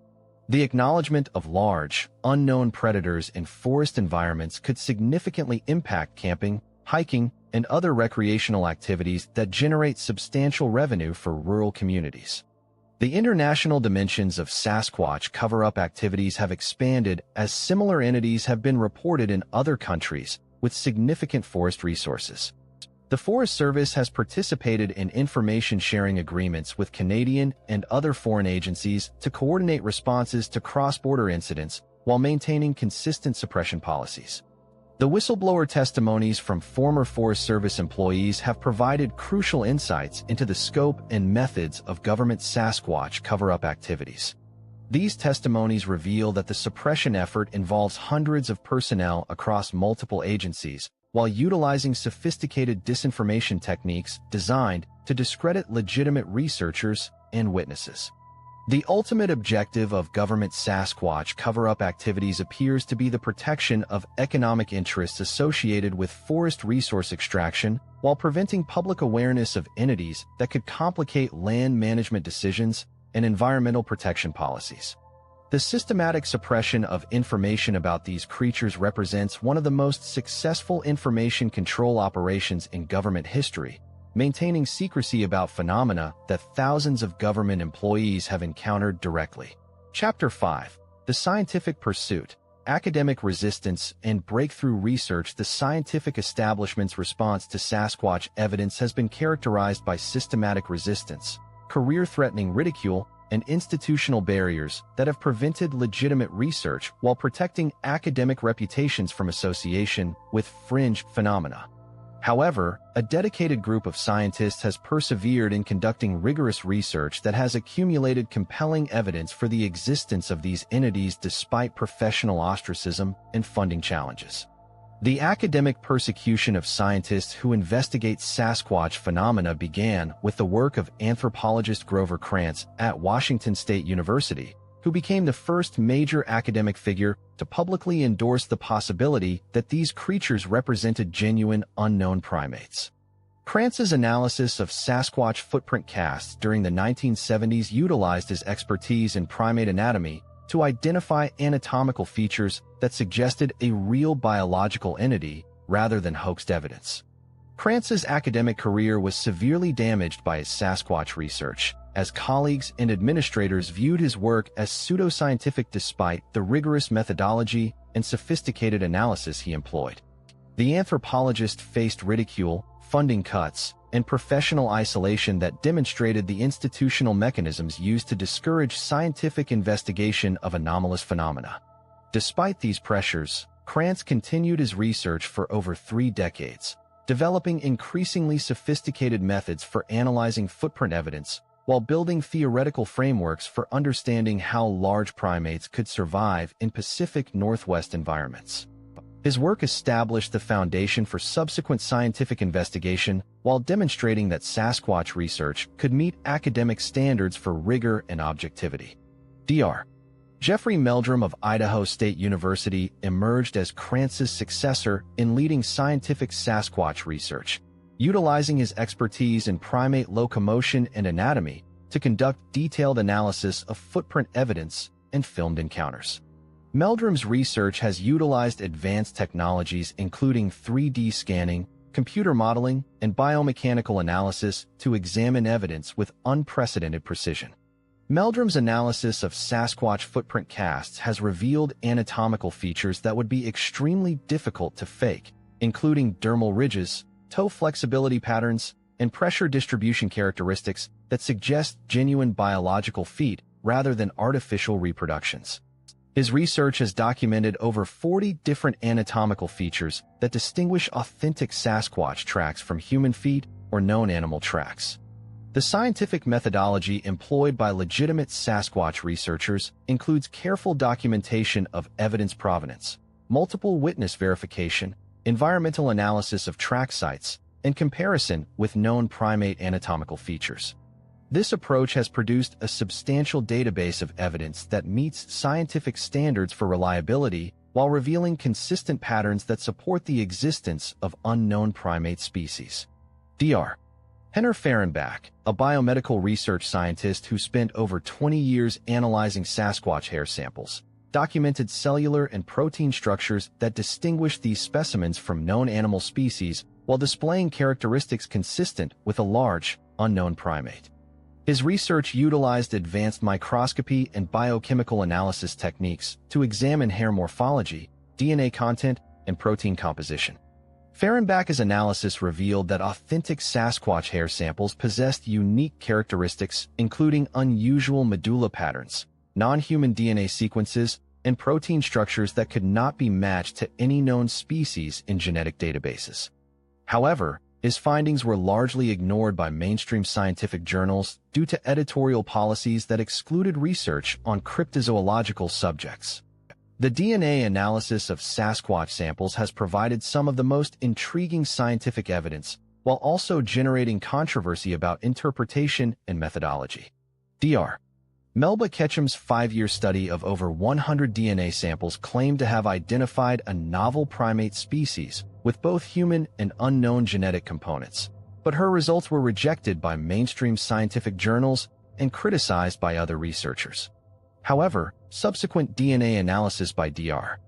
The acknowledgement of large, unknown predators in forest environments could significantly impact camping, hiking, and other recreational activities that generate substantial revenue for rural communities. The international dimensions of Sasquatch cover-up activities have expanded as similar entities have been reported in other countries with significant forest resources. The Forest Service has participated in information-sharing agreements with Canadian and other foreign agencies to coordinate responses to cross-border incidents while maintaining consistent suppression policies. The whistleblower testimonies from former Forest Service employees have provided crucial insights into the scope and methods of government Sasquatch cover-up activities. These testimonies reveal that the suppression effort involves hundreds of personnel across multiple agencies, while utilizing sophisticated disinformation techniques designed to discredit legitimate researchers and witnesses. The ultimate objective of government Sasquatch cover-up activities appears to be the protection of economic interests associated with forest resource extraction while preventing public awareness of entities that could complicate land management decisions and environmental protection policies. The systematic suppression of information about these creatures represents one of the most successful information control operations in government history, maintaining secrecy about phenomena that thousands of government employees have encountered directly. Chapter 5. The Scientific Pursuit, Academic Resistance, and Breakthrough Research. The scientific establishment's response to Sasquatch evidence has been characterized by systematic resistance, career-threatening ridicule, and institutional barriers that have prevented legitimate research while protecting academic reputations from association with fringe phenomena. However, a dedicated group of scientists has persevered in conducting rigorous research that has accumulated compelling evidence for the existence of these entities despite professional ostracism and funding challenges. The academic persecution of scientists who investigate Sasquatch phenomena began with the work of anthropologist Grover Krantz at Washington State University, who became the first major academic figure to publicly endorse the possibility that these creatures represented genuine unknown primates. Krantz's analysis of Sasquatch footprint casts during the 1970s utilized his expertise in primate anatomy to identify anatomical features that suggested a real biological entity rather than hoaxed evidence. Krantz's academic career was severely damaged by his Sasquatch research, as colleagues and administrators viewed his work as pseudoscientific despite the rigorous methodology and sophisticated analysis he employed. The anthropologist faced ridicule, funding cuts, and professional isolation that demonstrated the institutional mechanisms used to discourage scientific investigation of anomalous phenomena. Despite these pressures, Krantz continued his research for over 3 decades, developing increasingly sophisticated methods for analyzing footprint evidence while building theoretical frameworks for understanding how large primates could survive in Pacific Northwest environments. His work established the foundation for subsequent scientific investigation while demonstrating that Sasquatch research could meet academic standards for rigor and objectivity. Dr. Jeffrey Meldrum of Idaho State University emerged as Krantz's successor in leading scientific Sasquatch research, utilizing his expertise in primate locomotion and anatomy to conduct detailed analysis of footprint evidence and filmed encounters. Meldrum's research has utilized advanced technologies including 3D scanning, computer modeling, and biomechanical analysis to examine evidence with unprecedented precision. Meldrum's analysis of Sasquatch footprint casts has revealed anatomical features that would be extremely difficult to fake, including dermal ridges, toe flexibility patterns, and pressure distribution characteristics that suggest genuine biological feet rather than artificial reproductions. His research has documented over 40 different anatomical features that distinguish authentic Sasquatch tracks from human feet or known animal tracks. The scientific methodology employed by legitimate Sasquatch researchers includes careful documentation of evidence provenance, multiple witness verification, environmental analysis of track sites, and comparison with known primate anatomical features. This approach has produced a substantial database of evidence that meets scientific standards for reliability while revealing consistent patterns that support the existence of unknown primate species. Dr. Henner Fehrenbach, a biomedical research scientist who spent over 20 years analyzing Sasquatch hair samples, documented cellular and protein structures that distinguish these specimens from known animal species while displaying characteristics consistent with a large, unknown primate. His research utilized advanced microscopy and biochemical analysis techniques to examine hair morphology, DNA content, and protein composition. Fehrenbach's analysis revealed that authentic Sasquatch hair samples possessed unique characteristics including unusual medulla patterns, non-human DNA sequences, and protein structures that could not be matched to any known species in genetic databases. However, his findings were largely ignored by mainstream scientific journals due to editorial policies that excluded research on cryptozoological subjects. The DNA analysis of Sasquatch samples has provided some of the most intriguing scientific evidence, while also generating controversy about interpretation and methodology. Dr. Melba Ketchum's 5-year study of over 100 DNA samples claimed to have identified a novel primate species with both human and unknown genetic components, but her results were rejected by mainstream scientific journals and criticized by other researchers. However, subsequent DNA analysis by Dr.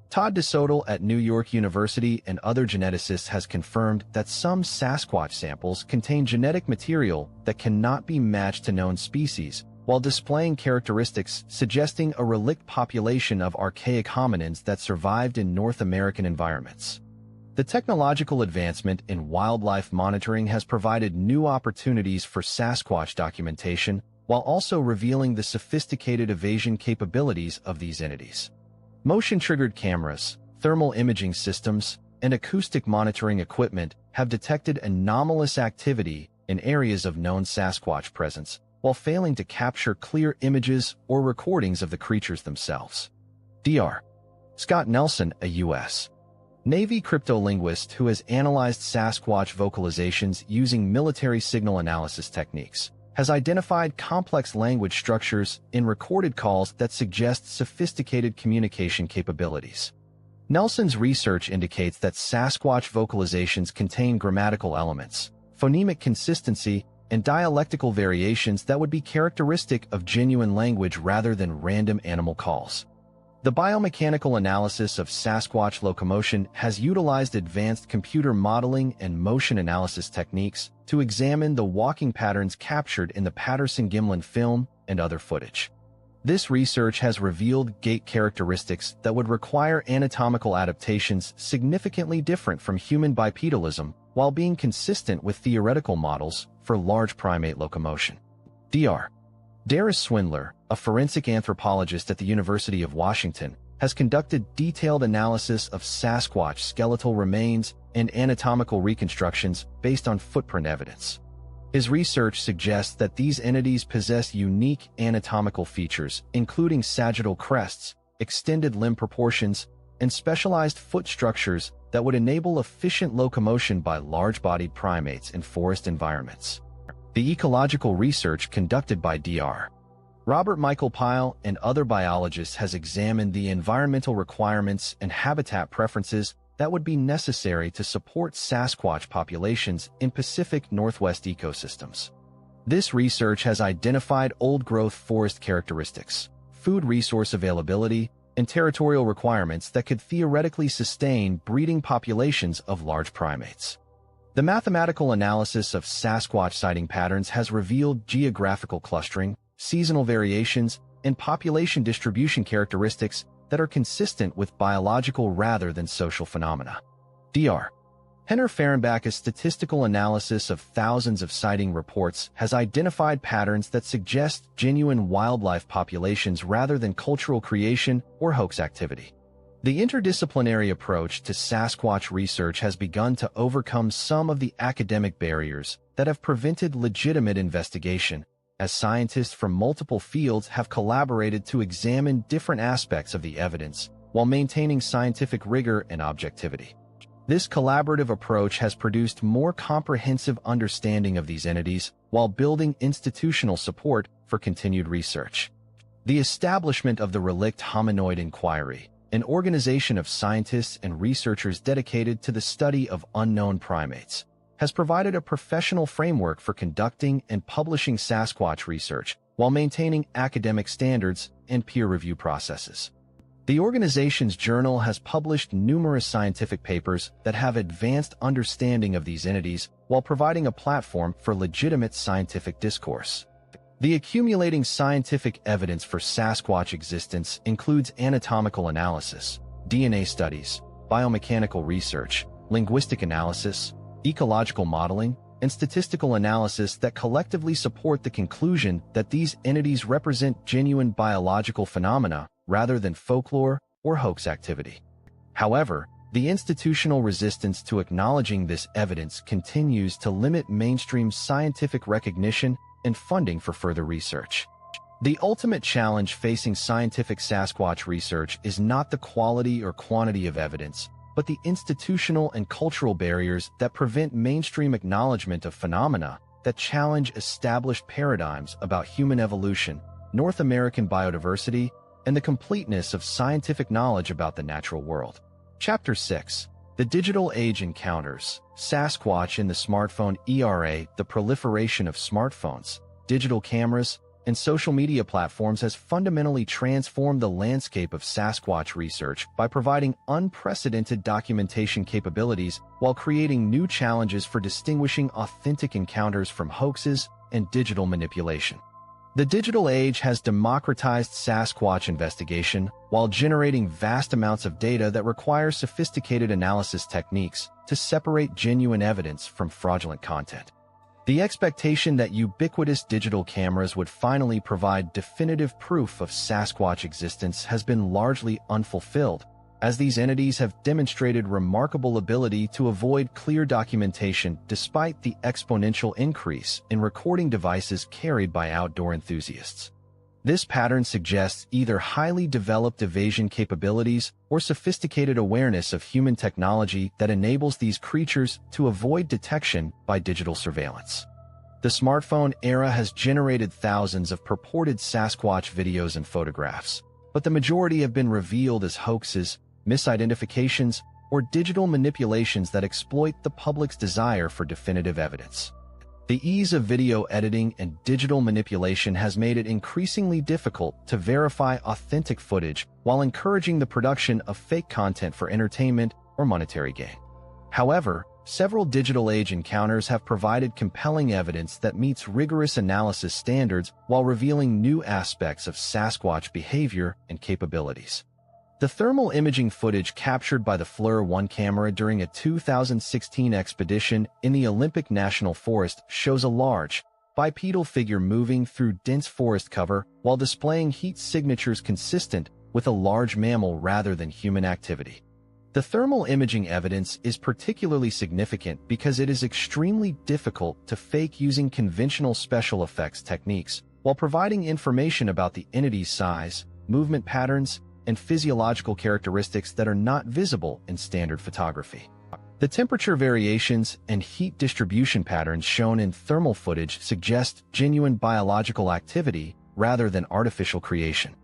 Todd DeSoto at New York University and other geneticists has confirmed that some Sasquatch samples contain genetic material that cannot be matched to known species, while displaying characteristics suggesting a relict population of archaic hominins that survived in North American environments. The technological advancement in wildlife monitoring has provided new opportunities for Sasquatch documentation while also revealing the sophisticated evasion capabilities of these entities. Motion-triggered cameras, thermal imaging systems, and acoustic monitoring equipment have detected anomalous activity in areas of known Sasquatch presence, while failing to capture clear images or recordings of the creatures themselves. Dr. Scott Nelson, a U.S. Navy cryptolinguist who has analyzed Sasquatch vocalizations using military signal analysis techniques, has identified complex language structures in recorded calls that suggest sophisticated communication capabilities. Nelson's research indicates that Sasquatch vocalizations contain grammatical elements, phonemic consistency, and dialectical variations that would be characteristic of genuine language rather than random animal calls. The biomechanical analysis of Sasquatch locomotion has utilized advanced computer modeling and motion analysis techniques to examine the walking patterns captured in the Patterson-Gimlin film and other footage. This research has revealed gait characteristics that would require anatomical adaptations significantly different from human bipedalism while being consistent with theoretical models for large primate locomotion. Dr. Darius Swindler, a forensic anthropologist at the University of Washington, has conducted detailed analysis of Sasquatch skeletal remains and anatomical reconstructions based on footprint evidence. His research suggests that these entities possess unique anatomical features, including sagittal crests, extended limb proportions, and specialized foot structures that would enable efficient locomotion by large-bodied primates in forest environments. The ecological research conducted by Dr. Robert Michael Pyle and other biologists has examined the environmental requirements and habitat preferences that would be necessary to support Sasquatch populations in Pacific Northwest ecosystems. This research has identified old-growth forest characteristics, food resource availability, and territorial requirements that could theoretically sustain breeding populations of large primates. The mathematical analysis of Sasquatch sighting patterns has revealed geographical clustering, seasonal variations, and population distribution characteristics that are consistent with biological rather than social phenomena. Dr. Henner Fehrenbach's statistical analysis of thousands of sighting reports has identified patterns that suggest genuine wildlife populations rather than cultural creation or hoax activity. The interdisciplinary approach to Sasquatch research has begun to overcome some of the academic barriers that have prevented legitimate investigation, as scientists from multiple fields have collaborated to examine different aspects of the evidence while maintaining scientific rigor and objectivity. This collaborative approach has produced more comprehensive understanding of these entities while building institutional support for continued research. The establishment of the Relict Hominoid Inquiry, an organization of scientists and researchers dedicated to the study of unknown primates, has provided a professional framework for conducting and publishing Sasquatch research while maintaining academic standards and peer review processes. The organization's journal has published numerous scientific papers that have advanced understanding of these entities while providing a platform for legitimate scientific discourse. The accumulating scientific evidence for Sasquatch existence includes anatomical analysis, DNA studies, biomechanical research, linguistic analysis, ecological modeling, and statistical analysis that collectively support the conclusion that these entities represent genuine biological phenomena rather than folklore or hoax activity. However, the institutional resistance to acknowledging this evidence continues to limit mainstream scientific recognition and funding for further research. The ultimate challenge facing scientific Sasquatch research is not the quality or quantity of evidence, but the institutional and cultural barriers that prevent mainstream acknowledgement of phenomena that challenge established paradigms about human evolution, North American biodiversity, and the completeness of scientific knowledge about the natural world. Chapter 6. The Digital Age Encounters, Sasquatch in the Smartphone era. The proliferation of smartphones, digital cameras, and social media platforms has fundamentally transformed the landscape of Sasquatch research by providing unprecedented documentation capabilities while creating new challenges for distinguishing authentic encounters from hoaxes and digital manipulation. The digital age has democratized Sasquatch investigation while generating vast amounts of data that require sophisticated analysis techniques to separate genuine evidence from fraudulent content. The expectation that ubiquitous digital cameras would finally provide definitive proof of Sasquatch existence has been largely unfulfilled, as these entities have demonstrated remarkable ability to avoid clear documentation despite the exponential increase in recording devices carried by outdoor enthusiasts. This pattern suggests either highly developed evasion capabilities or sophisticated awareness of human technology that enables these creatures to avoid detection by digital surveillance. The smartphone era has generated thousands of purported Sasquatch videos and photographs, but the majority have been revealed as hoaxes, misidentifications, or digital manipulations that exploit the public's desire for definitive evidence. The ease of video editing and digital manipulation has made it increasingly difficult to verify authentic footage while encouraging the production of fake content for entertainment or monetary gain. However, several digital age encounters have provided compelling evidence that meets rigorous analysis standards while revealing new aspects of Sasquatch behavior and capabilities. The thermal imaging footage captured by the FLIR 1 camera during a 2016 expedition in the Olympic National Forest shows a large, bipedal figure moving through dense forest cover while displaying heat signatures consistent with a large mammal rather than human activity. The thermal imaging evidence is particularly significant because it is extremely difficult to fake using conventional special effects techniques while providing information about the entity's size, movement patterns, and physiological characteristics that are not visible in standard photography. The temperature variations and heat distribution patterns shown in thermal footage suggest genuine biological activity rather than artificial creation.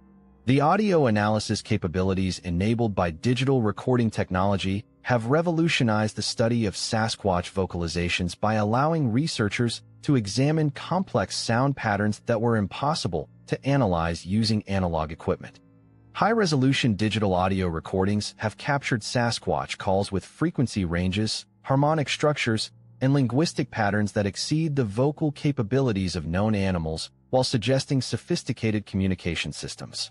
The audio analysis capabilities enabled by digital recording technology have revolutionized the study of Sasquatch vocalizations by allowing researchers to examine complex sound patterns that were impossible to analyze using analog equipment. High-resolution digital audio recordings have captured Sasquatch calls with frequency ranges, harmonic structures, and linguistic patterns that exceed the vocal capabilities of known animals while suggesting sophisticated communication systems.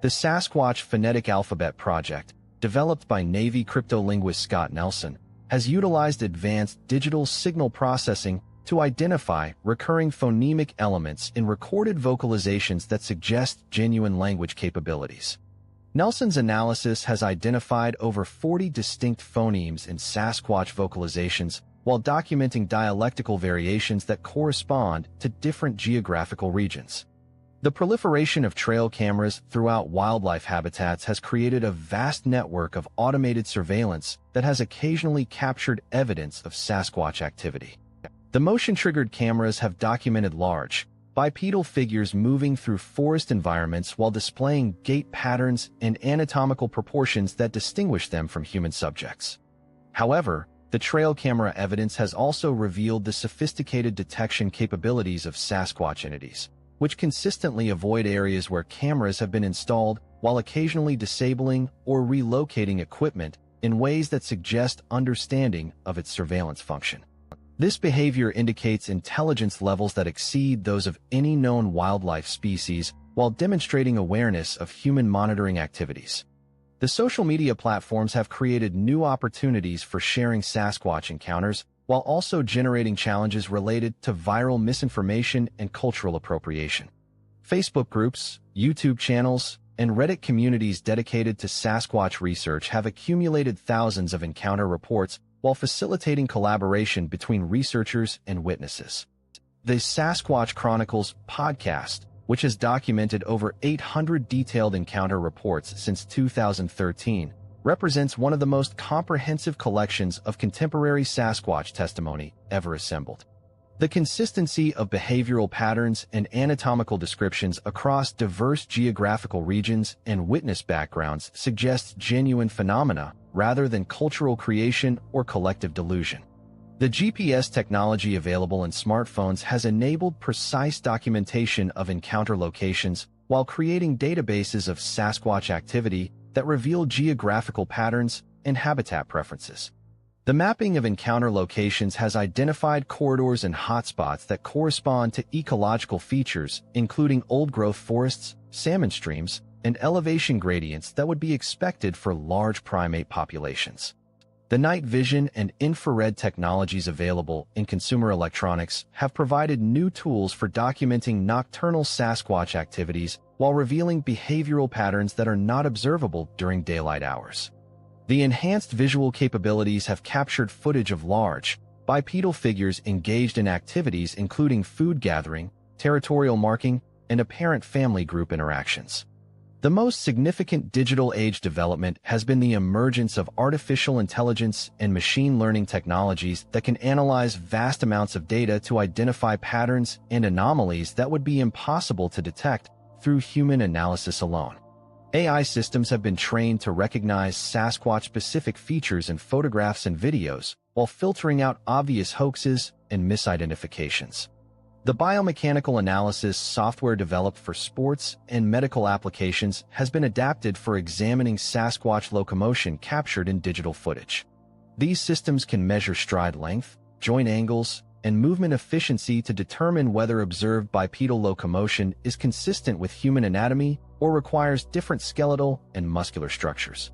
The Sasquatch Phonetic Alphabet Project, developed by Navy cryptolinguist Scott Nelson, has utilized advanced digital signal processing to identify recurring phonemic elements in recorded vocalizations that suggest genuine language capabilities. Nelson's analysis has identified over 40 distinct phonemes in Sasquatch vocalizations while documenting dialectical variations that correspond to different geographical regions. The proliferation of trail cameras throughout wildlife habitats has created a vast network of automated surveillance that has occasionally captured evidence of Sasquatch activity. The motion-triggered cameras have documented large, bipedal figures moving through forest environments while displaying gait patterns and anatomical proportions that distinguish them from human subjects. However, the trail camera evidence has also revealed the sophisticated detection capabilities of Sasquatch entities, which consistently avoid areas where cameras have been installed while occasionally disabling or relocating equipment in ways that suggest understanding of its surveillance function. This behavior indicates intelligence levels that exceed those of any known wildlife species while demonstrating awareness of human monitoring activities. The social media platforms have created new opportunities for sharing Sasquatch encounters while also generating challenges related to viral misinformation and cultural appropriation. Facebook groups, YouTube channels, and Reddit communities dedicated to Sasquatch research have accumulated thousands of encounter reports while facilitating collaboration between researchers and witnesses. The Sasquatch Chronicles podcast, which has documented over 800 detailed encounter reports since 2013, represents one of the most comprehensive collections of contemporary Sasquatch testimony ever assembled. The consistency of behavioral patterns and anatomical descriptions across diverse geographical regions and witness backgrounds suggests genuine phenomena rather than cultural creation or collective delusion. The GPS technology available in smartphones has enabled precise documentation of encounter locations while creating databases of Sasquatch activity that reveal geographical patterns and habitat preferences. The mapping of encounter locations has identified corridors and hotspots that correspond to ecological features, including old-growth forests, salmon streams, and elevation gradients that would be expected for large primate populations. The night vision and infrared technologies available in consumer electronics have provided new tools for documenting nocturnal Sasquatch activities while revealing behavioral patterns that are not observable during daylight hours. The enhanced visual capabilities have captured footage of large, bipedal figures engaged in activities including food gathering, territorial marking, and apparent family group interactions. The most significant digital age development has been the emergence of artificial intelligence and machine learning technologies that can analyze vast amounts of data to identify patterns and anomalies that would be impossible to detect through human analysis alone. AI systems have been trained to recognize Sasquatch-specific features in photographs and videos, while filtering out obvious hoaxes and misidentifications. The biomechanical analysis software developed for sports and medical applications has been adapted for examining Sasquatch locomotion captured in digital footage. These systems can measure stride length, joint angles, and movement efficiency to determine whether observed bipedal locomotion is consistent with human anatomy or requires different skeletal and muscular structures.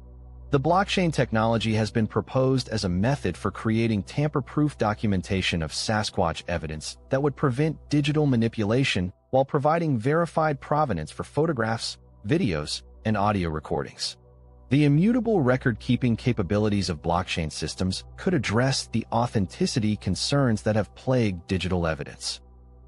The blockchain technology has been proposed as a method for creating tamper-proof documentation of Sasquatch evidence that would prevent digital manipulation while providing verified provenance for photographs, videos, and audio recordings. The immutable record-keeping capabilities of blockchain systems could address the authenticity concerns that have plagued digital evidence.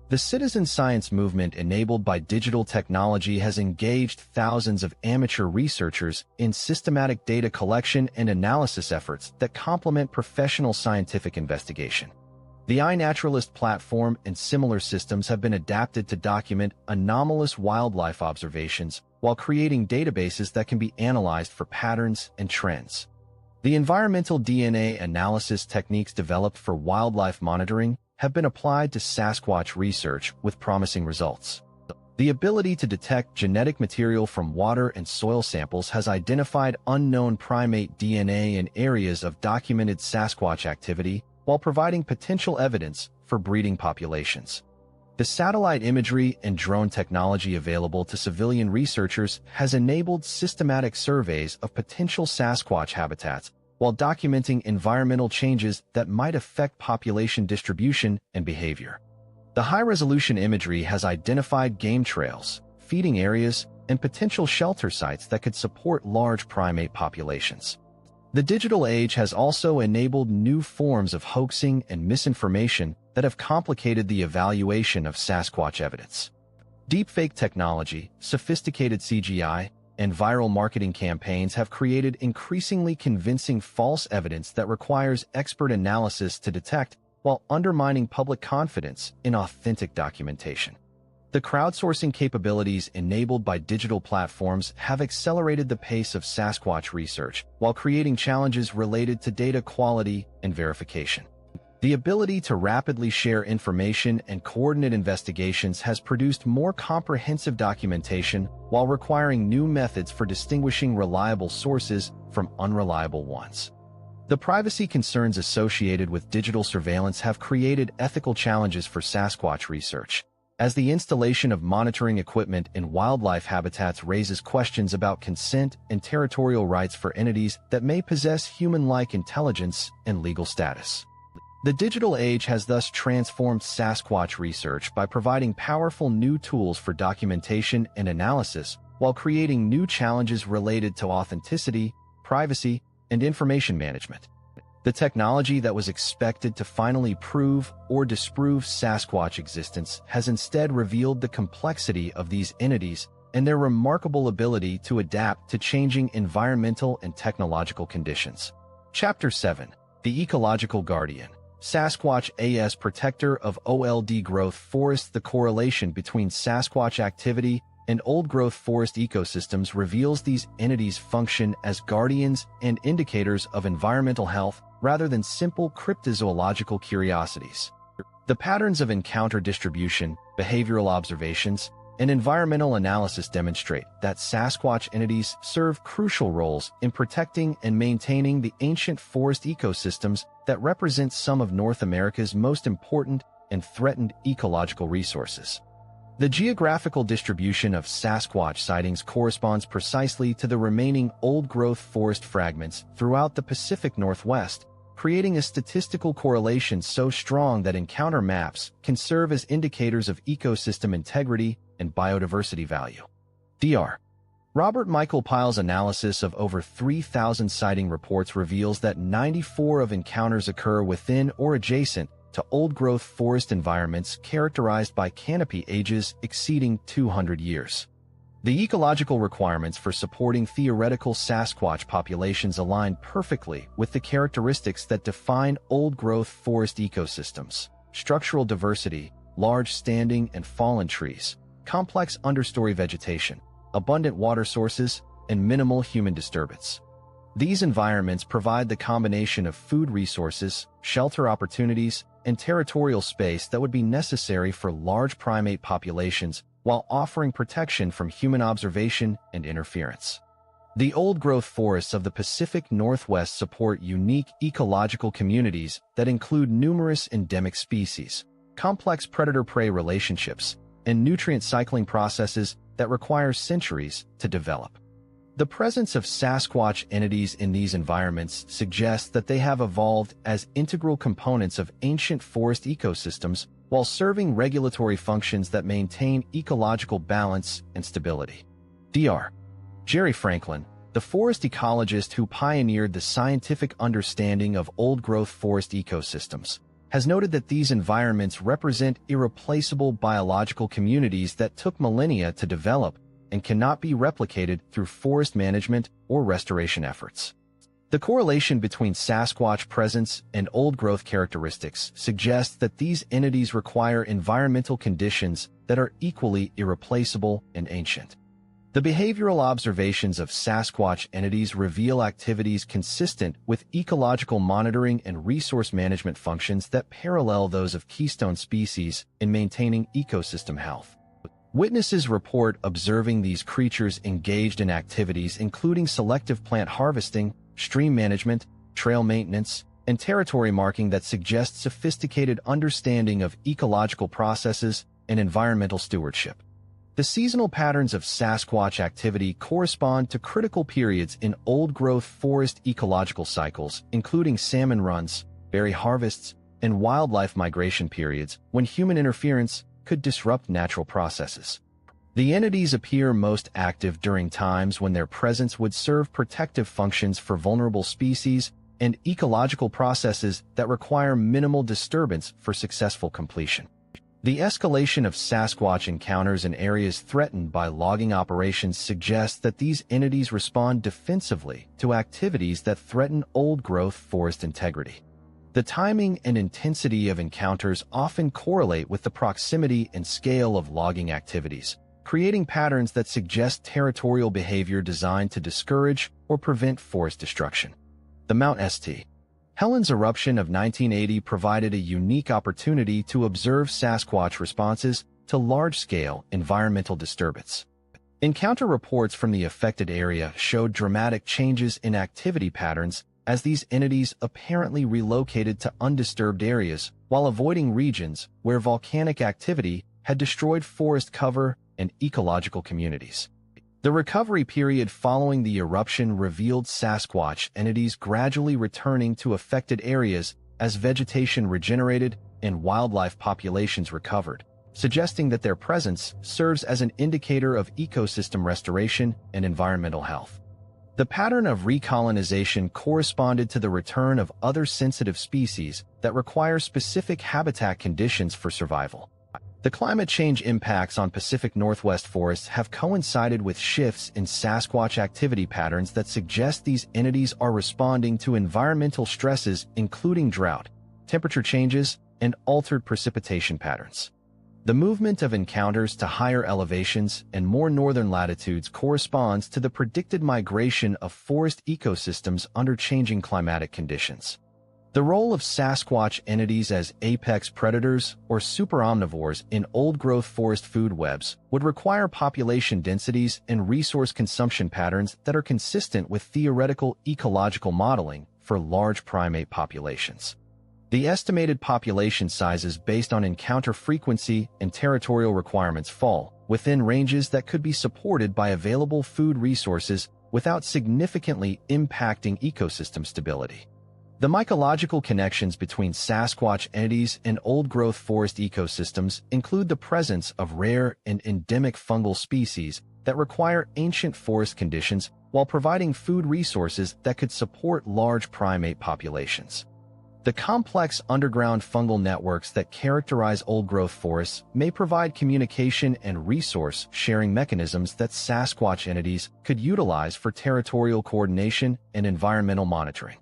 The citizen science movement enabled by digital technology has engaged thousands of amateur researchers in systematic data collection and analysis efforts that complement professional scientific investigation. The iNaturalist platform and similar systems have been adapted to document anomalous wildlife observations while creating databases that can be analyzed for patterns and trends. The environmental DNA analysis techniques developed for wildlife monitoring have been applied to Sasquatch research with promising results. The ability to detect genetic material from water and soil samples has identified unknown primate DNA in areas of documented Sasquatch activity while providing potential evidence for breeding populations. The satellite imagery and drone technology available to civilian researchers has enabled systematic surveys of potential Sasquatch habitats while documenting environmental changes that might affect population distribution and behavior. The high-resolution imagery has identified game trails, feeding areas, and potential shelter sites that could support large primate populations. The digital age has also enabled new forms of hoaxing and misinformation that have complicated the evaluation of Sasquatch evidence. Deepfake technology, sophisticated CGI, and viral marketing campaigns have created increasingly convincing false evidence that requires expert analysis to detect while undermining public confidence in authentic documentation. The crowdsourcing capabilities enabled by digital platforms have accelerated the pace of Sasquatch research while creating challenges related to data quality and verification. The ability to rapidly share information and coordinate investigations has produced more comprehensive documentation while requiring new methods for distinguishing reliable sources from unreliable ones. The privacy concerns associated with digital surveillance have created ethical challenges for Sasquatch research, as the installation of monitoring equipment in wildlife habitats raises questions about consent and territorial rights for entities that may possess human-like intelligence and legal status. The digital age has thus transformed Sasquatch research by providing powerful new tools for documentation and analysis while creating new challenges related to authenticity, privacy, and information management. The technology that was expected to finally prove or disprove Sasquatch existence has instead revealed the complexity of these entities and their remarkable ability to adapt to changing environmental and technological conditions. Chapter 7. The Ecological Guardian. Sasquatch as protector of old growth forests. The correlation between Sasquatch activity and old-growth forest ecosystems reveals these entities function as guardians and indicators of environmental health rather than simple cryptozoological curiosities. The patterns of encounter distribution, behavioral observations, and environmental analysis demonstrate that Sasquatch entities serve crucial roles in protecting and maintaining the ancient forest ecosystems that represent some of North America's most important and threatened ecological resources. The geographical distribution of Sasquatch sightings corresponds precisely to the remaining old-growth forest fragments throughout the Pacific Northwest, creating a statistical correlation so strong that encounter maps can serve as indicators of ecosystem integrity and biodiversity value. Dr. Robert Michael Pyle's analysis of over 3,000 sighting reports reveals that 94 of encounters occur within or adjacent to old-growth forest environments characterized by canopy ages exceeding 200 years. The ecological requirements for supporting theoretical Sasquatch populations align perfectly with the characteristics that define old-growth forest ecosystems: structural diversity, large standing and fallen trees, complex understory vegetation, abundant water sources, and minimal human disturbance. These environments provide the combination of food resources, shelter opportunities, and territorial space that would be necessary for large primate populations while offering protection from human observation and interference. The old-growth forests of the Pacific Northwest support unique ecological communities that include numerous endemic species, complex predator-prey relationships, and nutrient cycling processes that require centuries to develop. The presence of Sasquatch entities in these environments suggests that they have evolved as integral components of ancient forest ecosystems while serving regulatory functions that maintain ecological balance and stability. Dr. Jerry Franklin, the forest ecologist who pioneered the scientific understanding of old-growth forest ecosystems, has noted that these environments represent irreplaceable biological communities that took millennia to develop and cannot be replicated through forest management or restoration efforts. The correlation between Sasquatch presence and old-growth characteristics suggests that these entities require environmental conditions that are equally irreplaceable and ancient. The behavioral observations of Sasquatch entities reveal activities consistent with ecological monitoring and resource management functions that parallel those of keystone species in maintaining ecosystem health. Witnesses report observing these creatures engaged in activities including selective plant harvesting, stream management, trail maintenance, and territory marking that suggest sophisticated understanding of ecological processes and environmental stewardship. The seasonal patterns of Sasquatch activity correspond to critical periods in old-growth forest ecological cycles, including salmon runs, berry harvests, and wildlife migration periods when human interference could disrupt natural processes. The entities appear most active during times when their presence would serve protective functions for vulnerable species and ecological processes that require minimal disturbance for successful completion. The escalation of Sasquatch encounters in areas threatened by logging operations suggests that these entities respond defensively to activities that threaten old-growth forest integrity. The timing and intensity of encounters often correlate with the proximity and scale of logging activities, creating patterns that suggest territorial behavior designed to discourage or prevent forest destruction. The Mount St. Helens eruption of 1980 provided a unique opportunity to observe Sasquatch responses to large-scale environmental disturbance. Encounter reports from the affected area showed dramatic changes in activity patterns as these entities apparently relocated to undisturbed areas while avoiding regions where volcanic activity had destroyed forest cover and ecological communities. The recovery period following the eruption revealed Sasquatch entities gradually returning to affected areas as vegetation regenerated and wildlife populations recovered, suggesting that their presence serves as an indicator of ecosystem restoration and environmental health. The pattern of recolonization corresponded to the return of other sensitive species that require specific habitat conditions for survival. The climate change impacts on Pacific Northwest forests have coincided with shifts in Sasquatch activity patterns that suggest these entities are responding to environmental stresses including drought, temperature changes, and altered precipitation patterns. The movement of encounters to higher elevations and more northern latitudes corresponds to the predicted migration of forest ecosystems under changing climatic conditions. The role of Sasquatch entities as apex predators or superomnivores in old-growth forest food webs would require population densities and resource consumption patterns that are consistent with theoretical ecological modeling for large primate populations. The estimated population sizes based on encounter frequency and territorial requirements fall within ranges that could be supported by available food resources without significantly impacting ecosystem stability. The mycological connections between Sasquatch entities and old-growth forest ecosystems include the presence of rare and endemic fungal species that require ancient forest conditions while providing food resources that could support large primate populations. The complex underground fungal networks that characterize old-growth forests may provide communication and resource-sharing mechanisms that Sasquatch entities could utilize for territorial coordination and environmental monitoring.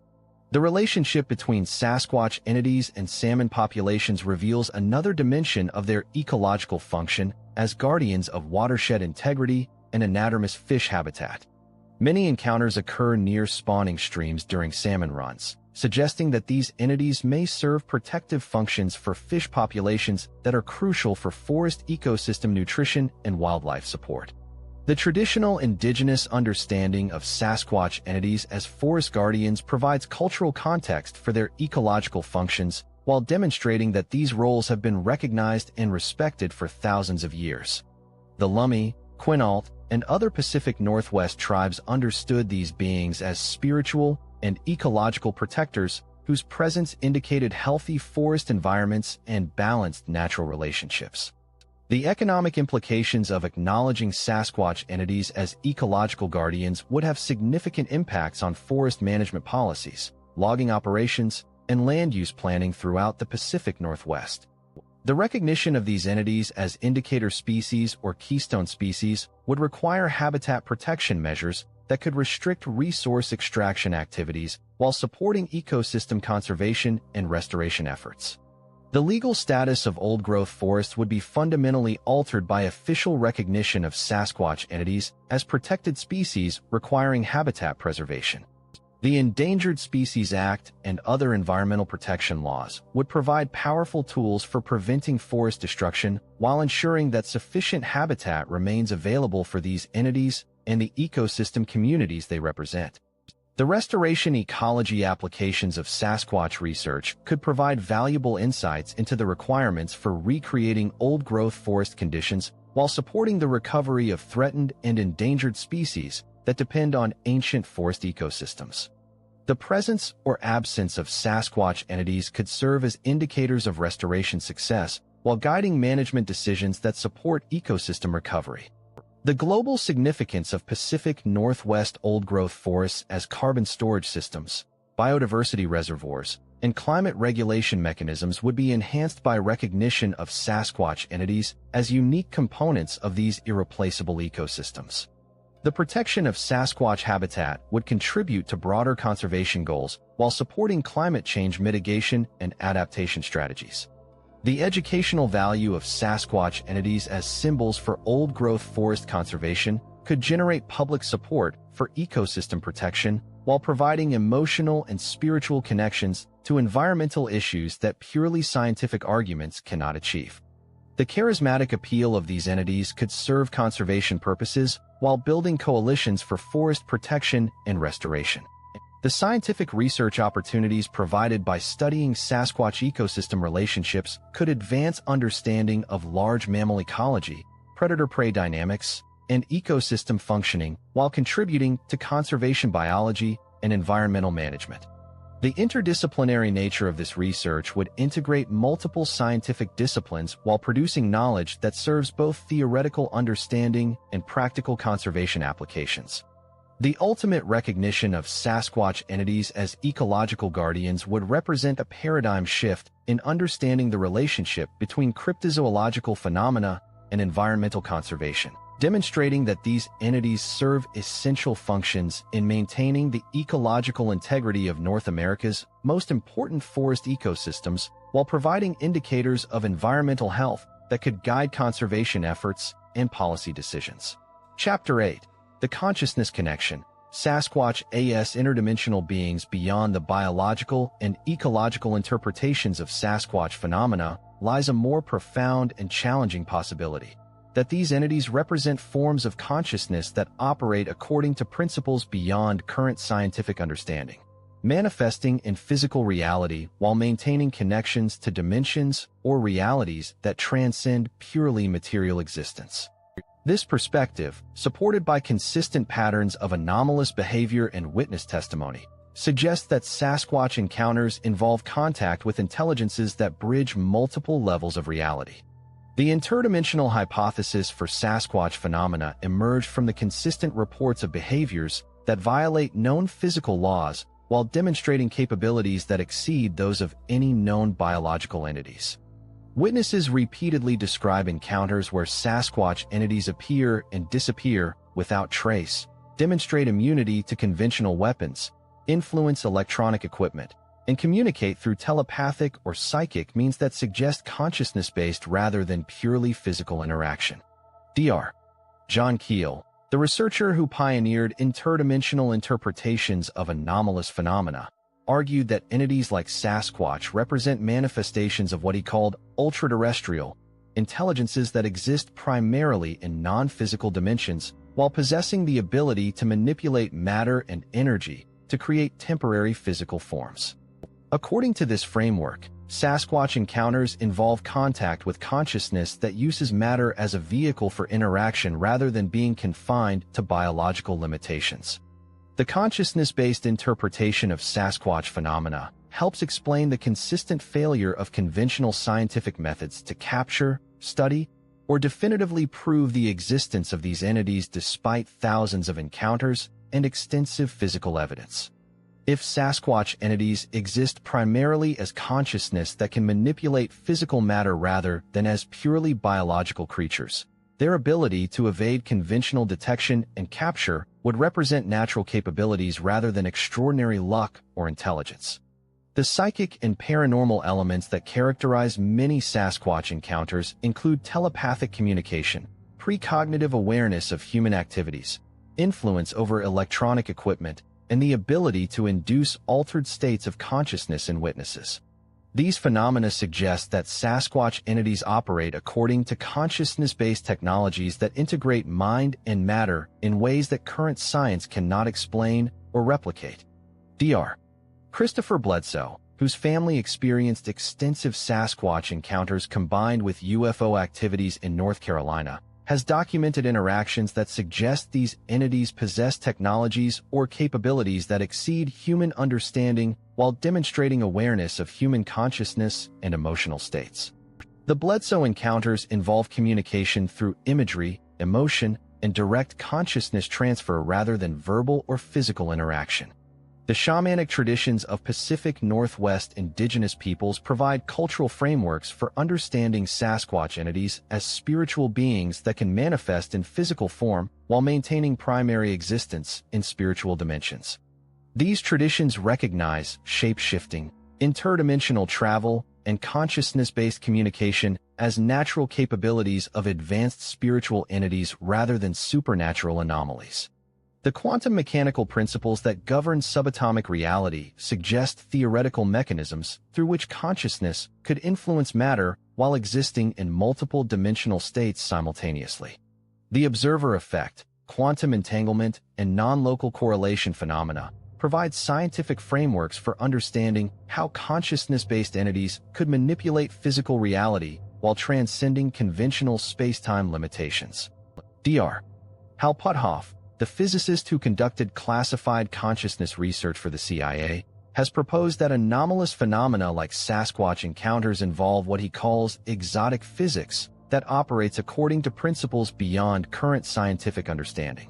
The relationship between Sasquatch entities and salmon populations reveals another dimension of their ecological function as guardians of watershed integrity and anadromous fish habitat. Many encounters occur near spawning streams during salmon runs, suggesting that these entities may serve protective functions for fish populations that are crucial for forest ecosystem nutrition and wildlife support. The traditional indigenous understanding of Sasquatch entities as forest guardians provides cultural context for their ecological functions while demonstrating that these roles have been recognized and respected for thousands of years. The Lummi, Quinault, and other Pacific Northwest tribes understood these beings as spiritual and ecological protectors whose presence indicated healthy forest environments and balanced natural relationships. The economic implications of acknowledging Sasquatch entities as ecological guardians would have significant impacts on forest management policies, logging operations, and land use planning throughout the Pacific Northwest. The recognition of these entities as indicator species or keystone species would require habitat protection measures that could restrict resource extraction activities while supporting ecosystem conservation and restoration efforts. The legal status of old-growth forests would be fundamentally altered by official recognition of Sasquatch entities as protected species requiring habitat preservation. The Endangered Species Act and other environmental protection laws would provide powerful tools for preventing forest destruction while ensuring that sufficient habitat remains available for these entities and the ecosystem communities they represent. The restoration ecology applications of Sasquatch research could provide valuable insights into the requirements for recreating old-growth forest conditions while supporting the recovery of threatened and endangered species that depend on ancient forest ecosystems. The presence or absence of Sasquatch entities could serve as indicators of restoration success while guiding management decisions that support ecosystem recovery. The global significance of Pacific Northwest old-growth forests as carbon storage systems, biodiversity reservoirs, and climate regulation mechanisms would be enhanced by recognition of Sasquatch entities as unique components of these irreplaceable ecosystems. The protection of Sasquatch habitat would contribute to broader conservation goals while supporting climate change mitigation and adaptation strategies. The educational value of Sasquatch entities as symbols for old-growth forest conservation could generate public support for ecosystem protection while providing emotional and spiritual connections to environmental issues that purely scientific arguments cannot achieve. The charismatic appeal of these entities could serve conservation purposes while building coalitions for forest protection and restoration. The scientific research opportunities provided by studying Sasquatch ecosystem relationships could advance understanding of large mammal ecology, predator-prey dynamics, and ecosystem functioning while contributing to conservation biology and environmental management. The interdisciplinary nature of this research would integrate multiple scientific disciplines while producing knowledge that serves both theoretical understanding and practical conservation applications. The ultimate recognition of Sasquatch entities as ecological guardians would represent a paradigm shift in understanding the relationship between cryptozoological phenomena and environmental conservation, demonstrating that these entities serve essential functions in maintaining the ecological integrity of North America's most important forest ecosystems while providing indicators of environmental health that could guide conservation efforts and policy decisions. Chapter 8. The Consciousness Connection. Sasquatch as interdimensional beings beyond the biological and ecological interpretations of Sasquatch phenomena lies a more profound and challenging possibility, that these entities represent forms of consciousness that operate according to principles beyond current scientific understanding, manifesting in physical reality while maintaining connections to dimensions or realities that transcend purely material existence. This perspective, supported by consistent patterns of anomalous behavior and witness testimony, suggests that Sasquatch encounters involve contact with intelligences that bridge multiple levels of reality. The interdimensional hypothesis for Sasquatch phenomena emerged from the consistent reports of behaviors that violate known physical laws while demonstrating capabilities that exceed those of any known biological entities. Witnesses repeatedly describe encounters where Sasquatch entities appear and disappear without trace, demonstrate immunity to conventional weapons, influence electronic equipment, and communicate through telepathic or psychic means that suggest consciousness-based rather than purely physical interaction. Dr. John Keel, the researcher who pioneered interdimensional interpretations of anomalous phenomena, argued that entities like Sasquatch represent manifestations of what he called ultra-terrestrial intelligences that exist primarily in non-physical dimensions while possessing the ability to manipulate matter and energy to create temporary physical forms. According to this framework, Sasquatch encounters involve contact with consciousness that uses matter as a vehicle for interaction rather than being confined to biological limitations. The consciousness-based interpretation of Sasquatch phenomena helps explain the consistent failure of conventional scientific methods to capture, study, or definitively prove the existence of these entities despite thousands of encounters and extensive physical evidence. If Sasquatch entities exist primarily as consciousness that can manipulate physical matter rather than as purely biological creatures, their ability to evade conventional detection and capture would represent natural capabilities rather than extraordinary luck or intelligence. The psychic and paranormal elements that characterize many Sasquatch encounters include telepathic communication, precognitive awareness of human activities, influence over electronic equipment, and the ability to induce altered states of consciousness in witnesses. These phenomena suggest that Sasquatch entities operate according to consciousness-based technologies that integrate mind and matter in ways that current science cannot explain or replicate. Dr. Christopher Bledsoe, whose family experienced extensive Sasquatch encounters combined with UFO activities in North Carolina, has documented interactions that suggest these entities possess technologies or capabilities that exceed human understanding while demonstrating awareness of human consciousness and emotional states. The Bledsoe encounters involve communication through imagery, emotion, and direct consciousness transfer rather than verbal or physical interaction. The shamanic traditions of Pacific Northwest indigenous peoples provide cultural frameworks for understanding Sasquatch entities as spiritual beings that can manifest in physical form while maintaining primary existence in spiritual dimensions. These traditions recognize shape-shifting, interdimensional travel, and consciousness-based communication as natural capabilities of advanced spiritual entities rather than supernatural anomalies. The quantum mechanical principles that govern subatomic reality suggest theoretical mechanisms through which consciousness could influence matter while existing in multiple dimensional states simultaneously. The observer effect, quantum entanglement, and non-local correlation phenomena provide scientific frameworks for understanding how consciousness-based entities could manipulate physical reality while transcending conventional space-time limitations. Dr. Hal Puthoff, the physicist who conducted classified consciousness research for the CIA, has proposed that anomalous phenomena like Sasquatch encounters involve what he calls exotic physics that operates according to principles beyond current scientific understanding.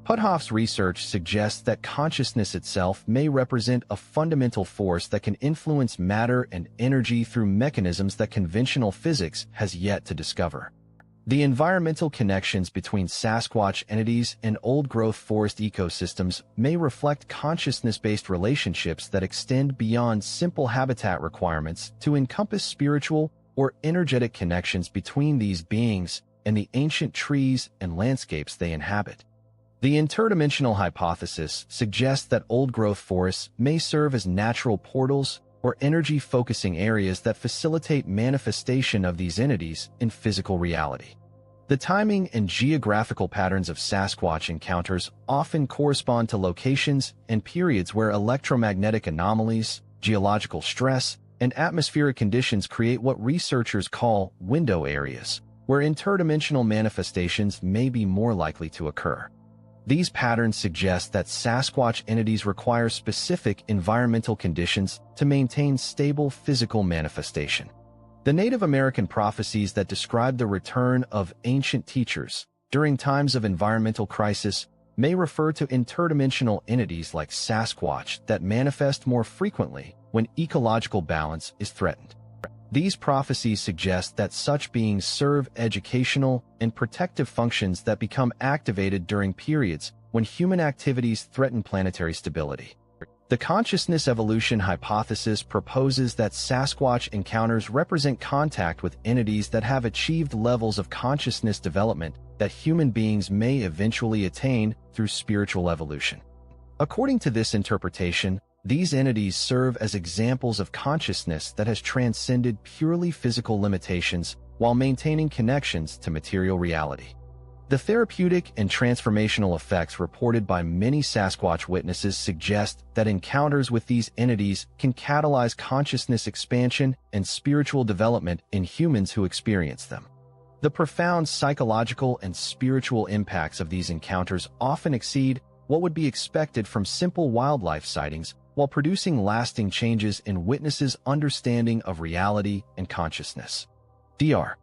Puthoff's research suggests that consciousness itself may represent a fundamental force that can influence matter and energy through mechanisms that conventional physics has yet to discover. The environmental connections between Sasquatch entities and old-growth forest ecosystems may reflect consciousness-based relationships that extend beyond simple habitat requirements to encompass spiritual or energetic connections between these beings and the ancient trees and landscapes they inhabit. The interdimensional hypothesis suggests that old-growth forests may serve as natural portals or energy-focusing areas that facilitate manifestation of these entities in physical reality. The timing and geographical patterns of Sasquatch encounters often correspond to locations and periods where electromagnetic anomalies, geological stress, and atmospheric conditions create what researchers call window areas, where interdimensional manifestations may be more likely to occur. These patterns suggest that Sasquatch entities require specific environmental conditions to maintain stable physical manifestation. The Native American prophecies that describe the return of ancient teachers during times of environmental crisis may refer to interdimensional entities like Sasquatch that manifest more frequently when ecological balance is threatened. These prophecies suggest that such beings serve educational and protective functions that become activated during periods when human activities threaten planetary stability. The consciousness evolution hypothesis proposes that Sasquatch encounters represent contact with entities that have achieved levels of consciousness development that human beings may eventually attain through spiritual evolution. According to this interpretation, these entities serve as examples of consciousness that has transcended purely physical limitations while maintaining connections to material reality. The therapeutic and transformational effects reported by many Sasquatch witnesses suggest that encounters with these entities can catalyze consciousness expansion and spiritual development in humans who experience them. The profound psychological and spiritual impacts of these encounters often exceed what would be expected from simple wildlife sightings, while producing lasting changes in witnesses' understanding of reality and consciousness. Dr.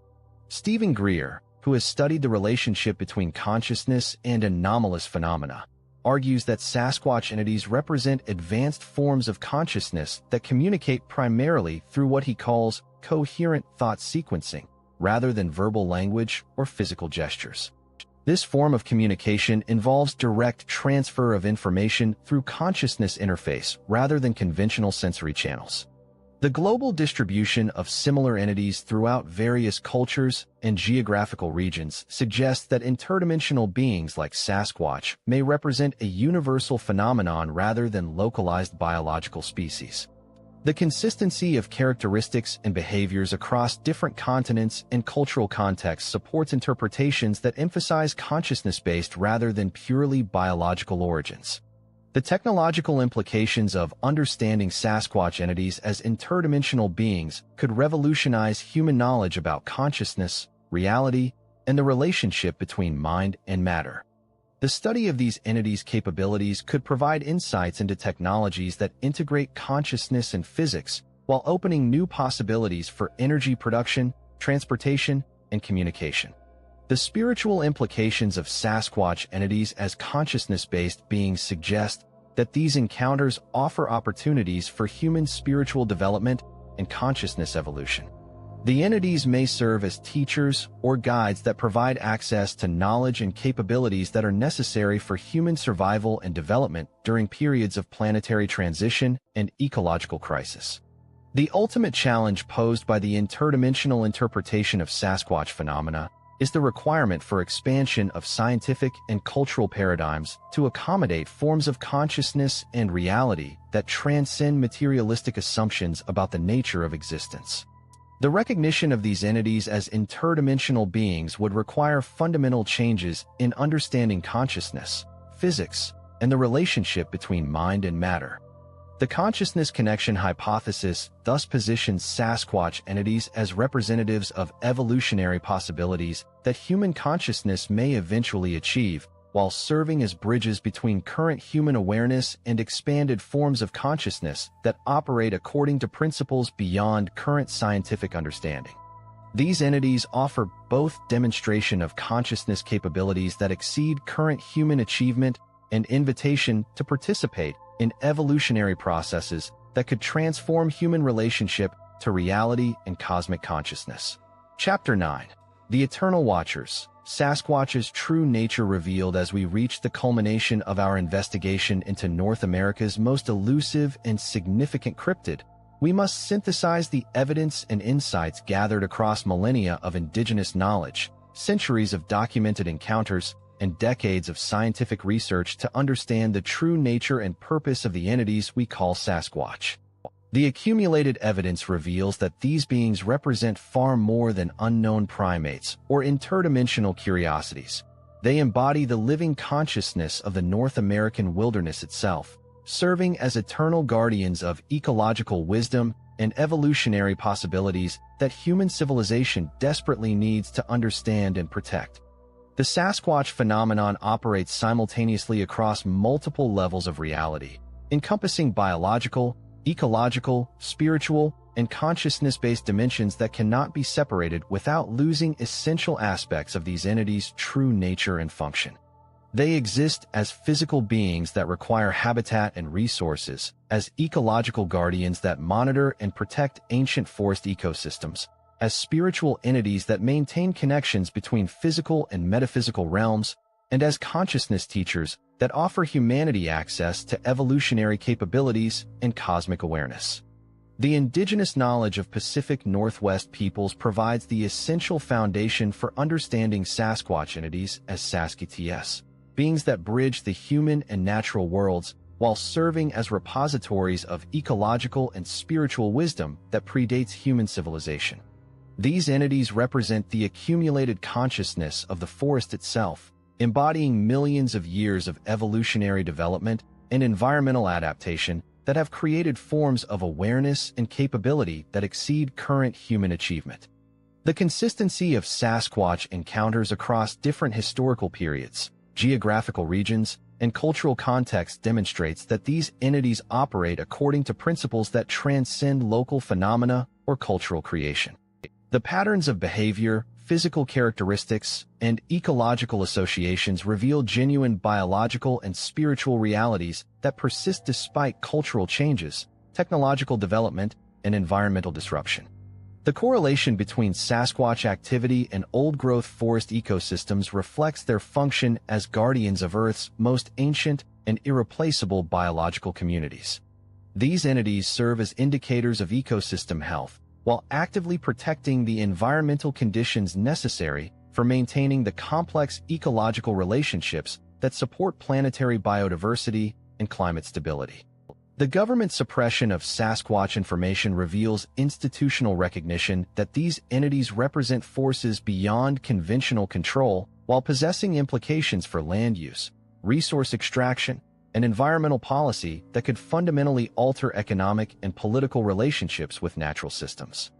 Stephen Greer, who has studied the relationship between consciousness and anomalous phenomena, argues that Sasquatch entities represent advanced forms of consciousness that communicate primarily through what he calls coherent thought sequencing, rather than verbal language or physical gestures. This form of communication involves direct transfer of information through consciousness interface rather than conventional sensory channels. The global distribution of similar entities throughout various cultures and geographical regions suggests that interdimensional beings like Sasquatch may represent a universal phenomenon rather than localized biological species. The consistency of characteristics and behaviors across different continents and cultural contexts supports interpretations that emphasize consciousness-based rather than purely biological origins. The technological implications of understanding Sasquatch entities as interdimensional beings could revolutionize human knowledge about consciousness, reality, and the relationship between mind and matter. The study of these entities' capabilities could provide insights into technologies that integrate consciousness and physics while opening new possibilities for energy production, transportation, and communication. The spiritual implications of Sasquatch entities as consciousness-based beings suggest that these encounters offer opportunities for human spiritual development and consciousness evolution. The entities may serve as teachers or guides that provide access to knowledge and capabilities that are necessary for human survival and development during periods of planetary transition and ecological crisis. The ultimate challenge posed by the interdimensional interpretation of Sasquatch phenomena is the requirement for expansion of scientific and cultural paradigms to accommodate forms of consciousness and reality that transcend materialistic assumptions about the nature of existence. The recognition of these entities as interdimensional beings would require fundamental changes in understanding consciousness, physics, and the relationship between mind and matter. The consciousness connection hypothesis thus positions Sasquatch entities as representatives of evolutionary possibilities that human consciousness may eventually achieve, while serving as bridges between current human awareness and expanded forms of consciousness that operate according to principles beyond current scientific understanding. These entities offer both demonstration of consciousness capabilities that exceed current human achievement and invitation to participate in evolutionary processes that could transform human relationship to reality and cosmic consciousness. Chapter 9. The Eternal Watchers. Sasquatch's true nature revealed as we reach the culmination of our investigation into North America's most elusive and significant cryptid, we must synthesize the evidence and insights gathered across millennia of indigenous knowledge, centuries of documented encounters, and decades of scientific research to understand the true nature and purpose of the entities we call Sasquatch. The accumulated evidence reveals that these beings represent far more than unknown primates or interdimensional curiosities. They embody the living consciousness of the North American wilderness itself, serving as eternal guardians of ecological wisdom and evolutionary possibilities that human civilization desperately needs to understand and protect. The Sasquatch phenomenon operates simultaneously across multiple levels of reality, encompassing biological, ecological, spiritual, and consciousness-based dimensions that cannot be separated without losing essential aspects of these entities' true nature and function. They exist as physical beings that require habitat and resources, as ecological guardians that monitor and protect ancient forest ecosystems, as spiritual entities that maintain connections between physical and metaphysical realms, and as consciousness teachers that offer humanity access to evolutionary capabilities and cosmic awareness. The indigenous knowledge of Pacific Northwest peoples provides the essential foundation for understanding Sasquatch entities as Sásq'ets, beings that bridge the human and natural worlds while serving as repositories of ecological and spiritual wisdom that predates human civilization. These entities represent the accumulated consciousness of the forest itself, embodying millions of years of evolutionary development and environmental adaptation that have created forms of awareness and capability that exceed current human achievement. The consistency of Sasquatch encounters across different historical periods, geographical regions, and cultural contexts demonstrates that these entities operate according to principles that transcend local phenomena or cultural creation. The patterns of behavior, physical characteristics, and ecological associations reveal genuine biological and spiritual realities that persist despite cultural changes, technological development, and environmental disruption. The correlation between Sasquatch activity and old-growth forest ecosystems reflects their function as guardians of Earth's most ancient and irreplaceable biological communities. These entities serve as indicators of ecosystem health, while actively protecting the environmental conditions necessary for maintaining the complex ecological relationships that support planetary biodiversity and climate stability. The government suppression of Sasquatch information reveals institutional recognition that these entities represent forces beyond conventional control while possessing implications for land use, resource extraction, and environmental policy that could fundamentally alter economic and political relationships with natural systems.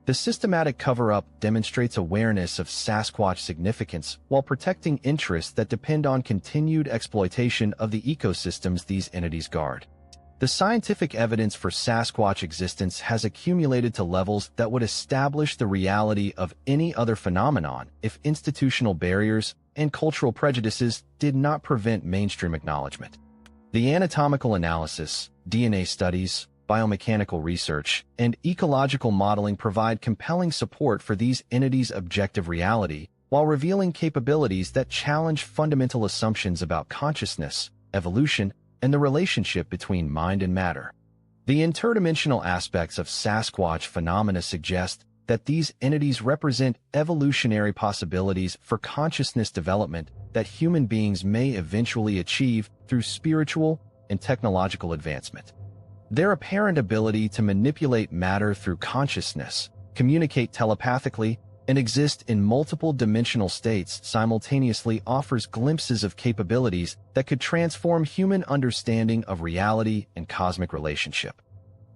The systematic cover-up demonstrates awareness of Sasquatch significance while protecting interests that depend on continued exploitation of the ecosystems these entities guard. The scientific evidence for Sasquatch existence has accumulated to levels that would establish the reality of any other phenomenon if institutional barriers and cultural prejudices did not prevent mainstream acknowledgement. The anatomical analysis, DNA studies, biomechanical research, and ecological modeling provide compelling support for these entities' objective reality while revealing capabilities that challenge fundamental assumptions about consciousness, evolution, and the relationship between mind and matter. The interdimensional aspects of Sasquatch phenomena suggest that these entities represent evolutionary possibilities for consciousness development that human beings may eventually achieve through spiritual and technological advancement. Their apparent ability to manipulate matter through consciousness, communicate telepathically, and exist in multiple dimensional states simultaneously offers glimpses of capabilities that could transform human understanding of reality and cosmic relationship.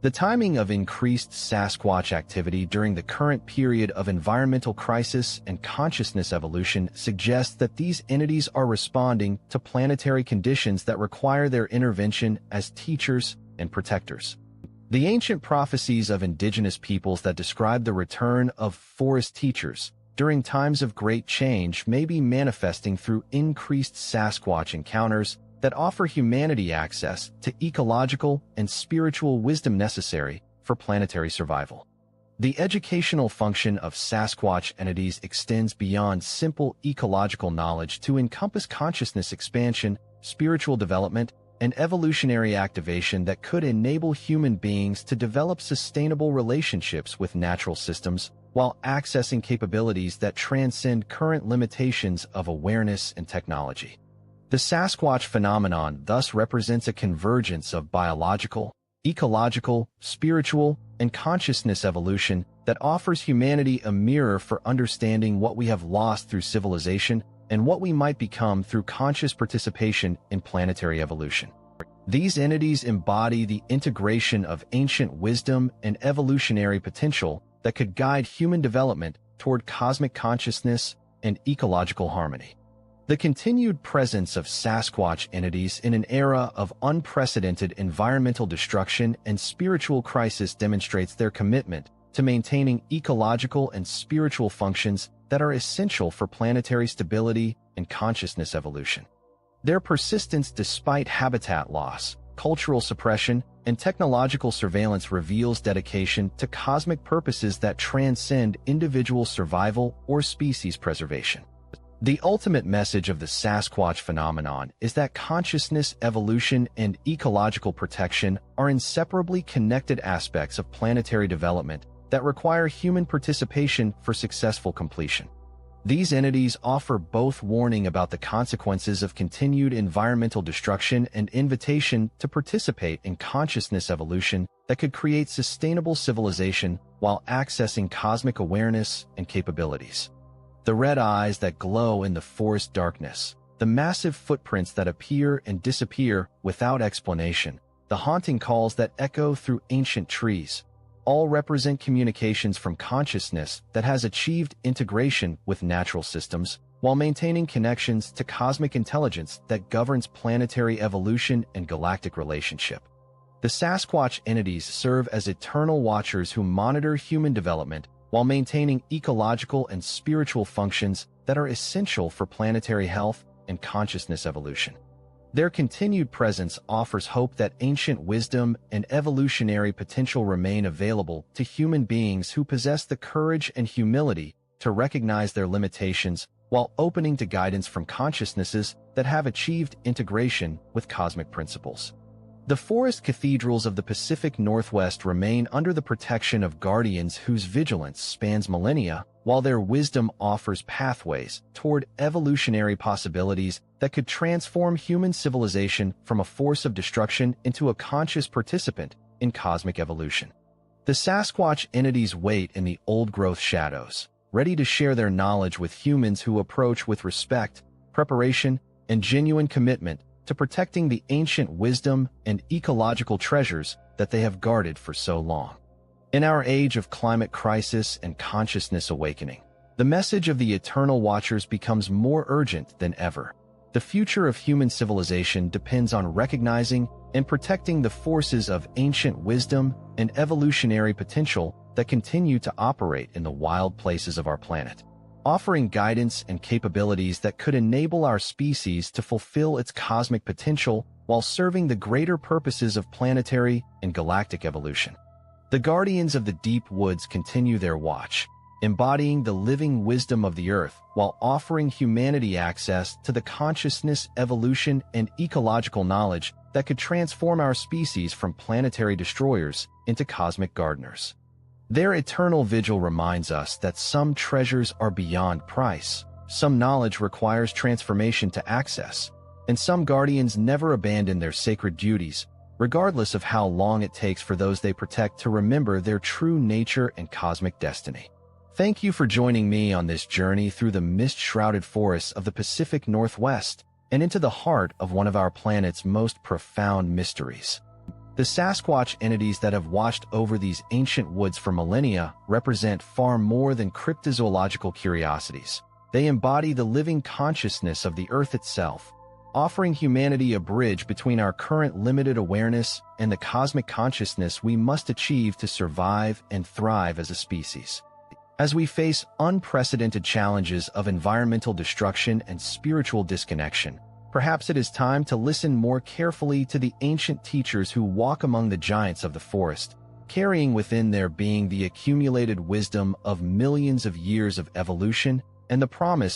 The timing of increased Sasquatch activity during the current period of environmental crisis and consciousness evolution suggests that these entities are responding to planetary conditions that require their intervention as teachers and protectors. The ancient prophecies of indigenous peoples that describe the return of forest teachers during times of great change may be manifesting through increased Sasquatch encounters that offer humanity access to ecological and spiritual wisdom necessary for planetary survival. The educational function of Sasquatch entities extends beyond simple ecological knowledge to encompass consciousness expansion, spiritual development, and evolutionary activation that could enable human beings to develop sustainable relationships with natural systems while accessing capabilities that transcend current limitations of awareness and technology. The Sasquatch phenomenon thus represents a convergence of biological, ecological, spiritual, and consciousness evolution that offers humanity a mirror for understanding what we have lost through civilization and what we might become through conscious participation in planetary evolution. These entities embody the integration of ancient wisdom and evolutionary potential that could guide human development toward cosmic consciousness and ecological harmony. The continued presence of Sasquatch entities in an era of unprecedented environmental destruction and spiritual crisis demonstrates their commitment to maintaining ecological and spiritual functions that are essential for planetary stability and consciousness evolution. Their persistence despite habitat loss, cultural suppression, and technological surveillance reveals dedication to cosmic purposes that transcend individual survival or species preservation. The ultimate message of the Sasquatch phenomenon is that consciousness, evolution, and ecological protection are inseparably connected aspects of planetary development that require human participation for successful completion. These entities offer both warning about the consequences of continued environmental destruction and invitation to participate in consciousness evolution that could create sustainable civilization while accessing cosmic awareness and capabilities. The red eyes that glow in the forest darkness, the massive footprints that appear and disappear without explanation, the haunting calls that echo through ancient trees, all represent communications from consciousness that has achieved integration with natural systems while maintaining connections to cosmic intelligence that governs planetary evolution and galactic relationship. The Sasquatch entities serve as eternal watchers who monitor human development while maintaining ecological and spiritual functions that are essential for planetary health and consciousness evolution. Their continued presence offers hope that ancient wisdom and evolutionary potential remain available to human beings who possess the courage and humility to recognize their limitations while opening to guidance from consciousnesses that have achieved integration with cosmic principles. The forest cathedrals of the Pacific Northwest remain under the protection of guardians whose vigilance spans millennia, while their wisdom offers pathways toward evolutionary possibilities that could transform human civilization from a force of destruction into a conscious participant in cosmic evolution. The Sasquatch entities wait in the old-growth shadows, ready to share their knowledge with humans who approach with respect, preparation, and genuine commitment to protecting the ancient wisdom and ecological treasures that they have guarded for so long. In our age of climate crisis and consciousness awakening, the message of the Eternal Watchers becomes more urgent than ever. The future of human civilization depends on recognizing and protecting the forces of ancient wisdom and evolutionary potential that continue to operate in the wild places of our planet, offering guidance and capabilities that could enable our species to fulfill its cosmic potential while serving the greater purposes of planetary and galactic evolution. The guardians of the deep woods continue their watch, embodying the living wisdom of the earth while offering humanity access to the consciousness, evolution, and ecological knowledge that could transform our species from planetary destroyers into cosmic gardeners. Their eternal vigil reminds us that some treasures are beyond price, some knowledge requires transformation to access, and some guardians never abandon their sacred duties, regardless of how long it takes for those they protect to remember their true nature and cosmic destiny. Thank you for joining me on this journey through the mist-shrouded forests of the Pacific Northwest and into the heart of one of our planet's most profound mysteries. The Sasquatch entities that have watched over these ancient woods for millennia represent far more than cryptozoological curiosities. They embody the living consciousness of the Earth itself, offering humanity a bridge between our current limited awareness and the cosmic consciousness we must achieve to survive and thrive as a species. As we face unprecedented challenges of environmental destruction and spiritual disconnection, perhaps it is time to listen more carefully to the ancient teachers who walk among the giants of the forest, carrying within their being the accumulated wisdom of millions of years of evolution and the promise